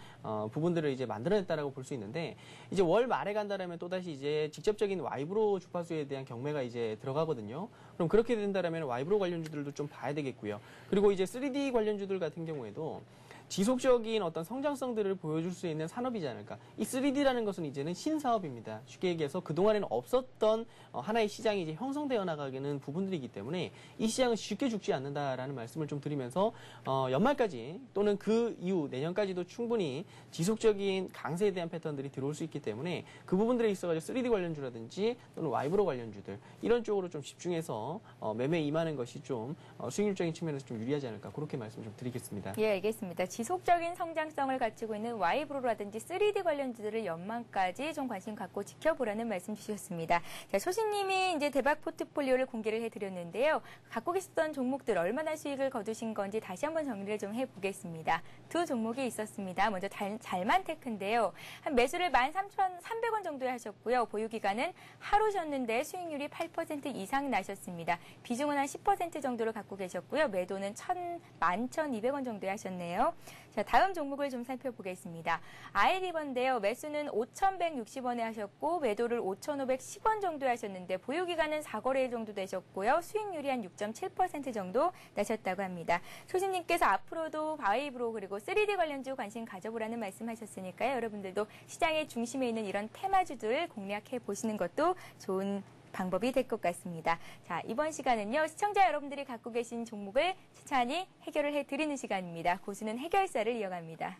부분들을 이제 만들어냈다라고 볼 수 있는데 이제 월 말에 간다라면 또다시 이제 직접적인 와이브로 주파수에 대한 경매가 이제 들어가거든요. 그럼 그렇게 된다라면 와이브로 관련주들도 좀 봐야 되겠고요. 그리고 이제 3D 관련주들 같은 경우에도 지속적인 어떤 성장성들을 보여줄 수 있는 산업이지 않을까. 이 3D라는 것은 이제는 신사업입니다. 쉽게 얘기해서 그동안에는 없었던 하나의 시장이 이제 형성되어 나가는 부분들이기 때문에 이 시장은 쉽게 죽지 않는다라는 말씀을 좀 드리면서 연말까지 또는 그 이후 내년까지도 충분히 지속적인 강세에 대한 패턴들이 들어올 수 있기 때문에 그 부분들에 있어가지고 3D 관련주라든지 또는 와이브로 관련주들 이런 쪽으로 좀 집중해서 매매에 임하는 것이 좀 수익률적인 측면에서 좀 유리하지 않을까 그렇게 말씀 좀 드리겠습니다. 예, 알겠습니다. 지속적인 성장성을 가지고 있는 와이브로라든지 3D 관련주들을 연말까지 좀 관심 갖고 지켜보라는 말씀 주셨습니다. 자, 소신님이 이제 대박 포트폴리오를 공개를 해드렸는데요. 갖고 계셨던 종목들 얼마나 수익을 거두신 건지 다시 한번 정리를 좀 해보겠습니다. 두 종목이 있었습니다. 먼저 잘만테크인데요. 한 매수를 13,300원 정도에 하셨고요. 보유기간은 하루셨는데 수익률이 8% 이상 나셨습니다. 비중은 한 10% 정도를 갖고 계셨고요. 매도는 11,200원 정도에 하셨네요. 자, 다음 종목을 좀 살펴보겠습니다. 아이리버인데요. 매수는 5,160원에 하셨고 매도를 5,510원 정도에 하셨는데 보유기간은 4거래일 정도 되셨고요. 수익률이 한 6.7% 정도 나셨다고 합니다. 소신님께서 앞으로도 바이브로 그리고 3D 관련주 관심 가져보라는 말씀하셨으니까요. 여러분들도 시장의 중심에 있는 이런 테마주들 공략해 보시는 것도 좋은 방법이 될 것 같습니다. 자, 이번 시간은요. 시청자 여러분들이 갖고 계신 종목을 천천히 해결을 해드리는 시간입니다. 고수는 해결사를 이어갑니다.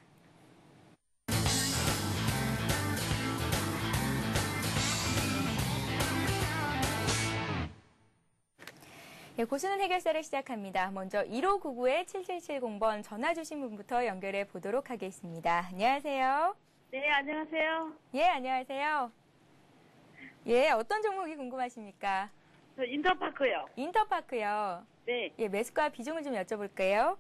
예, 고수는 해결사를 시작합니다. 먼저 1599-7770번 전화 주신 분부터 연결해 보도록 하겠습니다. 안녕하세요. 네, 안녕하세요. 예, 안녕하세요. 예, 어떤 종목이 궁금하십니까? 저 인터파크요. 인터파크요. 네. 예, 매수가 비중을 좀 여쭤볼게요.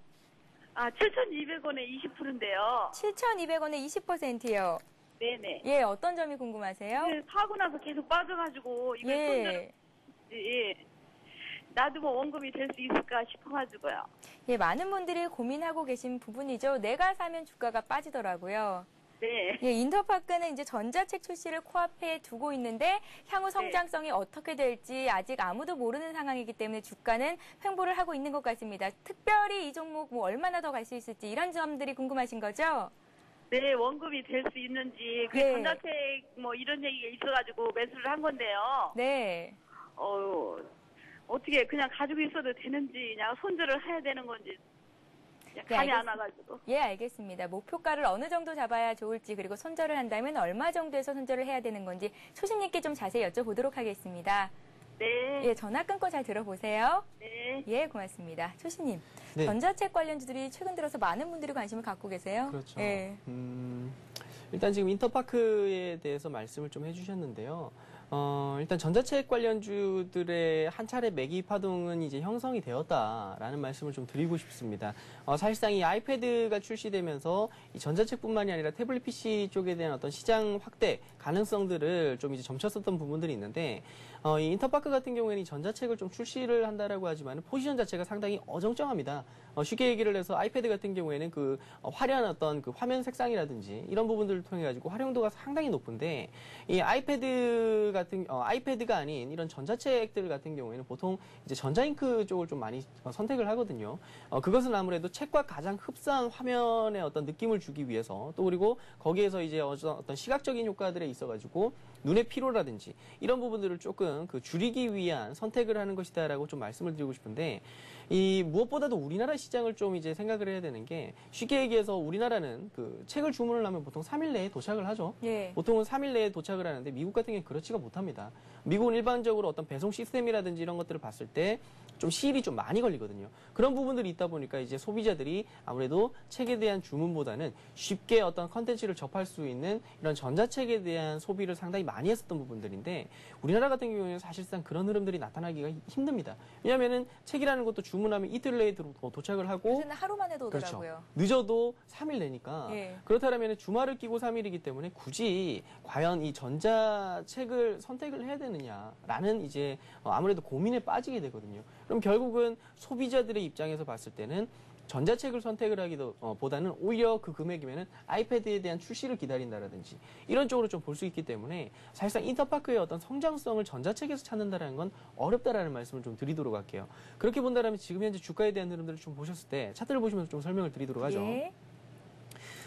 7,200원에 20%인데요. 7,200원에 20%요. 네네. 예, 어떤 점이 궁금하세요? 사고 나서 계속 빠져가지고, 이거 예. 예. 나도 뭐 원금이 될 수 있을까 싶어가지고요. 예, 많은 분들이 고민하고 계신 부분이죠. 내가 사면 주가가 빠지더라고요. 네. 예, 인터파크는 이제 전자책 출시를 코앞에 두고 있는데 향후 성장성이 어떻게 될지 아직 아무도 모르는 상황이기 때문에 주가는 횡보를 하고 있는 것 같습니다. 특별히 이 종목 뭐 얼마나 더 갈 수 있을지 이런 점들이 궁금하신 거죠? 네, 원금이 될 수 있는지, 예. 전자책 뭐 이런 얘기가 있어가지고 매수를 한 건데요. 네. 어떻게 그냥 가지고 있어도 되는지, 그냥 손절을 해야 되는 건지. 감이 안 와가지고. 예, 알겠습니다. 목표가를 어느 정도 잡아야 좋을지 그리고 손절을 한다면 얼마 정도에서 손절을 해야 되는 건지 소신님께 좀 자세히 여쭤보도록 하겠습니다. 네. 예, 전화 끊고 잘 들어보세요. 네. 예, 고맙습니다. 초시님, 네. 전자책 관련주들이 최근 들어서 많은 분들이 관심을 갖고 계세요. 그렇죠. 예. 일단 지금 인터파크에 대해서 말씀을 좀 해주셨는데요. 일단 전자책 관련주들의 한 차례 매기 파동은 이제 형성이 되었다라는 말씀을 좀 드리고 싶습니다. 사실상 이 아이패드가 출시되면서 이 전자책뿐만이 아니라 태블릿 PC 쪽에 대한 어떤 시장 확대 가능성들을 좀 이제 점쳤었던 부분들이 있는데, 이 인터파크 같은 경우에는 이 전자책을 좀 출시를 한다라고 하지만 포지션 자체가 상당히 어정쩡합니다. 쉽게 얘기를 해서 아이패드 같은 경우에는 그 화려한 어떤 그 화면 색상이라든지 이런 부분들을 통해 가지고 활용도가 상당히 높은데, 이 아이패드가 아닌 이런 전자책들 같은 경우에는 보통 이제 전자잉크 쪽을 좀 많이 선택을 하거든요. 그것은 아무래도 책과 가장 흡사한 화면의 어떤 느낌을 주기 위해서, 또 그리고 거기에서 이제 어떤 시각적인 효과들에 있어가지고 눈의 피로라든지 이런 부분들을 조금 그 줄이기 위한 선택을 하는 것이다라고 좀 말씀을 드리고 싶은데, 이 무엇보다도 우리나라 시장을 좀 이제 생각을 해야 되는 게, 쉽게 얘기해서 우리나라는 그 책을 주문을 하면 보통 3일 내에 도착을 하죠. 예. 보통은 3일 내에 도착을 하는데 미국 같은 경우는 그렇지가 못합니다. 미국은 일반적으로 어떤 배송 시스템이라든지 이런 것들을 봤을 때 좀 시일이 좀 많이 걸리거든요. 그런 부분들이 있다 보니까 이제 소비자들이 아무래도 책에 대한 주문보다는 쉽게 어떤 컨텐츠를 접할 수 있는 이런 전자책에 대한 소비를 상당히 많이 했었던 부분들인데, 우리나라 같은 경우에는 사실상 그런 흐름들이 나타나기가 힘듭니다. 왜냐하면은 책이라는 것도 주문하면 이틀 내에 도착을 하고, 요새는 하루 만에도 오더라고요. 그렇죠. 늦어도 3일 내니까. 예. 그렇다면 주말을 끼고 3일이기 때문에 굳이 과연 이 전자책을 선택을 해야 되느냐라는 이제 아무래도 고민에 빠지게 되거든요. 그럼 결국은 소비자들의 입장에서 봤을 때는 전자책을 선택을 하기도 보다는 오히려 그 금액이면은 아이패드에 대한 출시를 기다린다라든지 이런 쪽으로 좀 볼 수 있기 때문에, 사실상 인터파크의 어떤 성장성을 전자책에서 찾는다라는 건 어렵다라는 말씀을 좀 드리도록 할게요. 그렇게 본다면 지금 현재 주가에 대한 흐름들을 좀 보셨을 때 차트를 보시면서 좀 설명을 드리도록 하죠. 예.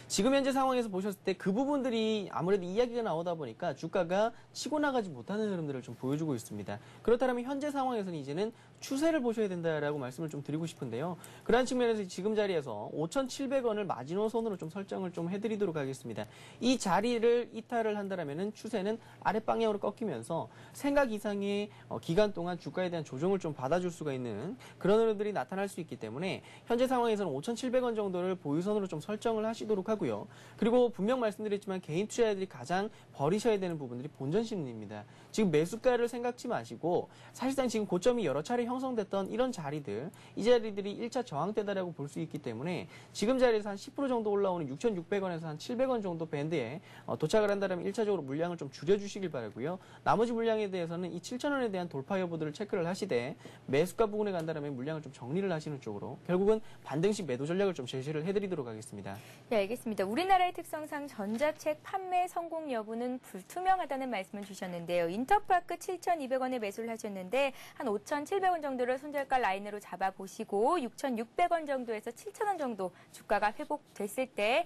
지금 현재 상황에서 보셨을 때 그 부분들이 아무래도 이야기가 나오다 보니까 주가가 치고 나가지 못하는 흐름들을 좀 보여주고 있습니다. 그렇다면 현재 상황에서는 이제는 추세를 보셔야 된다라고 말씀을 좀 드리고 싶은데요. 그러한 측면에서 지금 자리에서 5,700원을 마지노선으로 좀 설정을 좀 해드리도록 하겠습니다. 이 자리를 이탈을 한다면은 추세는 아랫방향으로 꺾이면서 생각 이상의 기간 동안 주가에 대한 조정을 좀 받아줄 수가 있는 그런 흐름들이 나타날 수 있기 때문에, 현재 상황에서는 5,700원 정도를 보유선으로 좀 설정을 하시도록 하고요. 그리고 분명 말씀드렸지만 개인 투자자들이 가장 버리셔야 되는 부분들이 본전 심리입니다. 지금 매수가를 생각지 마시고, 사실상 지금 고점이 여러 차례 형성됐던 이런 자리들, 이 자리들이 1차 저항대다라고 볼 수 있기 때문에 지금 자리에서 한 10% 정도 올라오는 6,600원에서 한 700원 정도 밴드에 도착을 한다면 1차적으로 물량을 좀 줄여주시길 바라고요. 나머지 물량에 대해서는 이 7,000원에 대한 돌파 여부들을 체크를 하시되, 매수가 부분에 간다면 물량을 좀 정리를 하시는 쪽으로 결국은 반등식 매도 전략을 좀 제시를 해드리도록 하겠습니다. 네, 알겠습니다. 우리나라의 특성상 전자책 판매 성공 여부는 불투명하다는 말씀을 주셨는데요. 인터파크 7,200원에 매수를 하셨는데 한 5,700원 정도를 손절가 라인으로 잡아보시고 6,600원 정도에서 7,000원 정도 주가가 회복됐을 때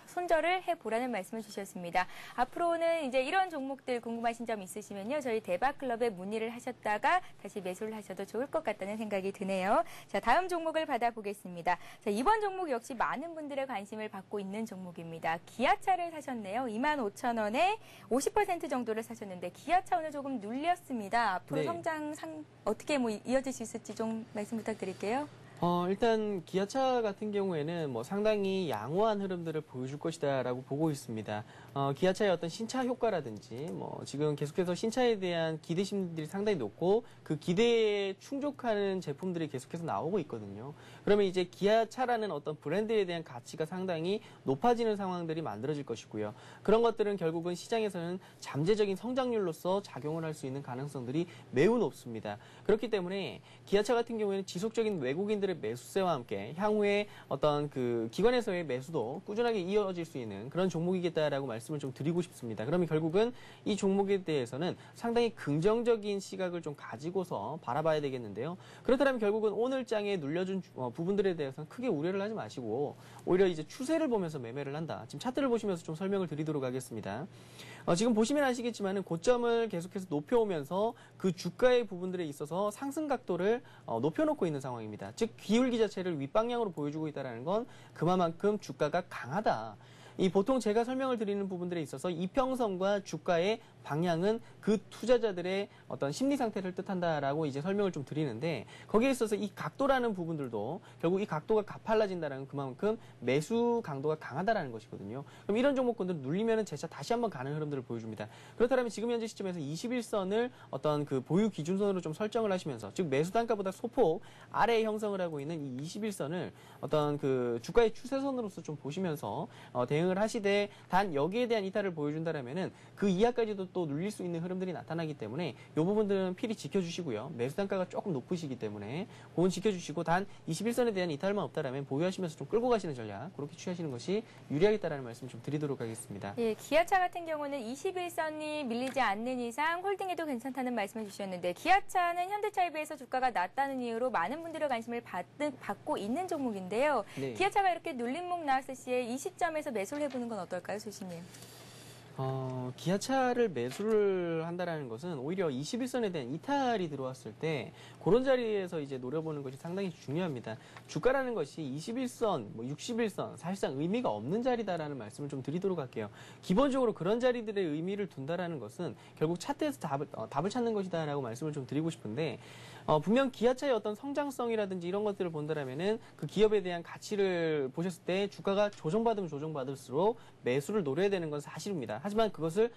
손절을 해보라는 말씀을 주셨습니다. 앞으로는 이제 이런 종목들 궁금하신 점 있으시면요. 저희 대박클럽에 문의를 하셨다가 다시 매수를 하셔도 좋을 것 같다는 생각이 드네요. 자, 다음 종목을 받아보겠습니다. 자, 이번 종목 역시 많은 분들의 관심을 받고 있는 종목입니다. 기아차를 사셨네요. 25,000원에 50% 정도를 사셨는데 기아차 오늘 조금 눌렸습니다. 앞으로 네. 성장 어떻게 이어질 수 있을지 좀 말씀 부탁드릴게요. 일단 기아차 같은 경우에는 상당히 양호한 흐름들을 보여줄 것이다라고 보고 있습니다. 기아차의 어떤 신차 효과라든지 지금 계속해서 신차에 대한 기대심들이 상당히 높고 그 기대에 충족하는 제품들이 계속해서 나오고 있거든요. 그러면 이제 기아차라는 어떤 브랜드에 대한 가치가 상당히 높아지는 상황들이 만들어질 것이고요. 그런 것들은 결국은 시장에서는 잠재적인 성장률로서 작용을 할 수 있는 가능성들이 매우 높습니다. 그렇기 때문에 기아차 같은 경우에는 지속적인 외국인들의 매수세와 함께 향후에 어떤 그 기관에서의 매수도 꾸준하게 이어질 수 있는 그런 종목이겠다라고 말씀을 좀 드리고 싶습니다. 그러면 결국은 이 종목에 대해서는 상당히 긍정적인 시각을 좀 가지고서 바라봐야 되겠는데요. 그렇다면 결국은 오늘 장에 눌려준 부분들에 대해서는 크게 우려를 하지 마시고 오히려 이제 추세를 보면서 매매를 한다. 지금 차트를 보시면서 좀 설명을 드리도록 하겠습니다. 지금 보시면 아시겠지만 고점을 계속해서 높여오면서 그 주가의 부분들에 있어서 상승 각도를 높여놓고 있는 상황입니다. 즉 기울기 자체를 윗방향으로 보여주고 있다는 건 그만큼 주가가 강하다. 이 보통 제가 설명을 드리는 부분들에 있어서 이평선과 주가의 방향은 그 투자자들의 어떤 심리 상태를 뜻한다라고 이제 설명을 좀 드리는데 거기에 있어서 이 각도라는 부분들도 결국 이 각도가 가팔라진다라는 그만큼 매수 강도가 강하다라는 것이거든요. 그럼 이런 종목군들 눌리면은 재차 다시 한번 가는 흐름들을 보여줍니다. 그렇다면 지금 현재 시점에서 21선을 어떤 그 보유 기준선으로 좀 설정을 하시면서 즉 매수 단가보다 소폭 아래에 형성을 하고 있는 이 21선을 어떤 그 주가의 추세선으로서 좀 보시면서 대응을 하시되 단 여기에 대한 이탈을 보여준다라면은 그 이하까지도 또 눌릴 수 있는 흐름들이 나타나기 때문에 이 부분들은 필히 지켜주시고요. 매수 단가가 조금 높으시기 때문에 그건 지켜주시고 단 21선에 대한 이탈만 없다라면 보유하시면서 좀 끌고 가시는 전략 그렇게 취하시는 것이 유리하겠다라는 말씀 좀 드리도록 하겠습니다. 예, 기아차 같은 경우는 21선이 밀리지 않는 이상 홀딩해도 괜찮다는 말씀을 주셨는데 기아차는 현대차에 비해서 주가가 낮다는 이유로 많은 분들의 관심을 받고 있는 종목인데요. 네. 기아차가 이렇게 눌림목 나왔을 시에 이 시점에서 매수를 해보는 건 어떨까요, 소신님? 기아차를 매수를 한다라는 것은 오히려 21선에 대한 이탈이 들어왔을 때 그런 자리에서 이제 노려보는 것이 상당히 중요합니다. 주가라는 것이 21선, 61선 사실상 의미가 없는 자리다라는 말씀을 좀 드리도록 할게요. 기본적으로 그런 자리들의 의미를 둔다라는 것은 결국 차트에서 답을 찾는 것이다라고 말씀을 좀 드리고 싶은데 분명 기아차의 어떤 성장성이라든지 이런 것들을 본다라면은 그 기업에 대한 가치를 보셨을 때 주가가 조정받으면 조정받을수록 매수를 노려야 되는 건 사실입니다. 하지만 그것을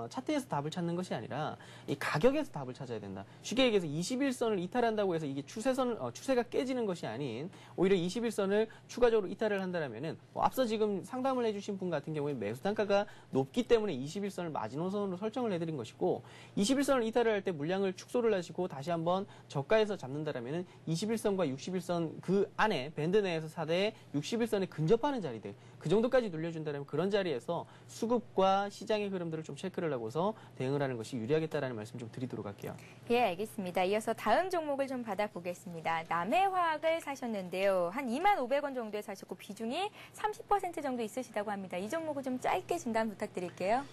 차트에서 답을 찾는 것이 아니라 이 가격에서 답을 찾아야 된다. 쉽게 얘기해서 21선을 이탈한다고 해서 이게 추세가 깨지는 것이 아닌 오히려 21선을 추가적으로 이탈을 한다라면은 앞서 지금 상담을 해주신 분 같은 경우에 매수 단가가 높기 때문에 21선을 마지노선으로 설정을 해드린 것이고 21선을 이탈을 할 때 물량을 축소를 하시고 다시 한번 저가에서 잡는다라면은 21선과 61선 그 안에 밴드 내에서 사대 61선에 근접하는 자리들 그 정도까지 눌려준다면 그런 자리에서 수급과 시장의 흐름들을 좀 체크를 하고서 대응을 하는 것이 유리하겠다라는 말씀 좀 드리도록 할게요. 예, 알겠습니다. 이어서 다음 종목을 좀 받아보겠습니다. 남해화학을 사셨는데요. 한 25,000원 정도에 사셨고 비중이 30% 정도 있으시다고 합니다. 이 종목을 좀 짧게 진단 부탁드릴게요.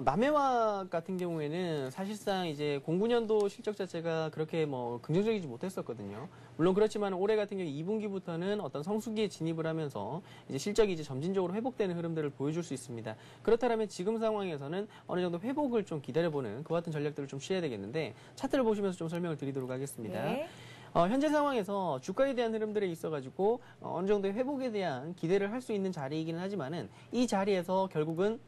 남해화학 같은 경우에는 사실상 이제 09년도 실적 자체가 그렇게 뭐 긍정적이지 못했었거든요. 물론 그렇지만 올해 같은 경우 2분기부터는 어떤 성수기에 진입을 하면서 이제 실적이 이제 점진적으로 회복되는 흐름들을 보여줄 수 있습니다. 그렇다면 지금 상황에서는 어느 정도 회복을 좀 기다려보는 그와 같은 전략들을 좀 취해야 되겠는데 차트를 보시면서 좀 설명을 드리도록 하겠습니다. 네. 현재 상황에서 주가에 대한 흐름들에 있어가지고 어느 정도의 회복에 대한 기대를 할 수 있는 자리이기는 하지만은 이 자리에서 결국은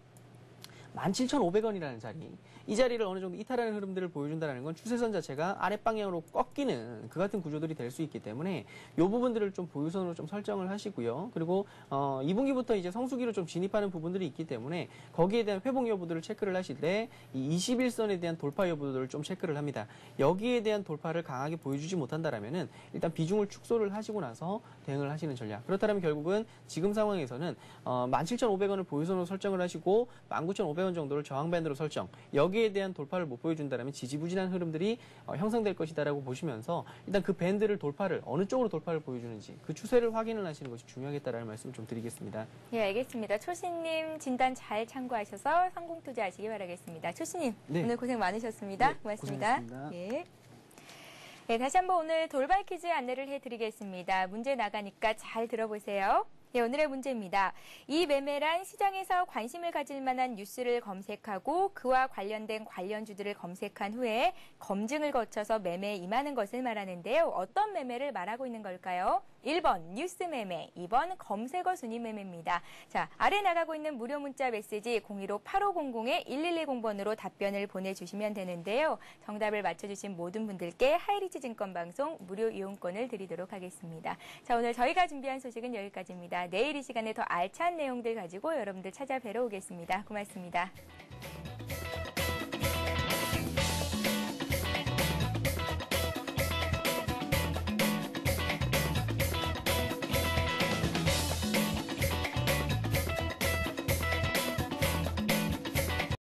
17,500원이라는 자리, 이 자리를 어느 정도 이탈하는 흐름들을 보여준다는 건 추세선 자체가 아랫방향으로 꺾이는 그 같은 구조들이 될 수 있기 때문에 이 부분들을 좀 보유선으로 좀 설정을 하시고요. 그리고 2분기부터 이제 성수기로 좀 진입하는 부분들이 있기 때문에 거기에 대한 회복 여부들을 체크를 하실 때 이 21선에 대한 돌파 여부들을 좀 체크를 합니다. 여기에 대한 돌파를 강하게 보여주지 못한다라면은 일단 비중을 축소를 하시고 나서 대응을 하시는 전략. 그렇다면 결국은 지금 상황에서는 17,500원을 보유선으로 설정을 하시고 19,500원 정도를 저항밴드로 설정. 여기에 대한 돌파를 못 보여준다면 지지부진한 흐름들이 형성될 것이다라고 보시면서 일단 그 밴드를 돌파를 어느 쪽으로 돌파를 보여주는지 그 추세를 확인을 하시는 것이 중요하겠다라는 말씀을 좀 드리겠습니다. 예, 알겠습니다. 초신님 진단 잘 참고하셔서 성공 투자하시기 바라겠습니다. 초신님 네. 오늘 고생 많으셨습니다. 네, 고맙습니다. 고생하셨습니다. 예. 네, 다시 한번 오늘 돌발 퀴즈 안내를 해드리겠습니다. 문제 나가니까 잘 들어보세요. 네, 오늘의 문제입니다. 이 매매란 시장에서 관심을 가질 만한 뉴스를 검색하고 그와 관련된 관련주들을 검색한 후에 검증을 거쳐서 매매에 임하는 것을 말하는데요. 어떤 매매를 말하고 있는 걸까요? 1번 뉴스 매매, 2번 검색어 순위 매매입니다. 자, 아래 나가고 있는 무료 문자 메시지 015-8500-1110번으로 답변을 보내주시면 되는데요. 정답을 맞춰주신 모든 분들께 하이리치 증권방송 무료 이용권을 드리도록 하겠습니다. 자, 오늘 저희가 준비한 소식은 여기까지입니다. 내일 이 시간에 더 알찬 내용들 가지고 여러분들 찾아뵈러 오겠습니다. 고맙습니다.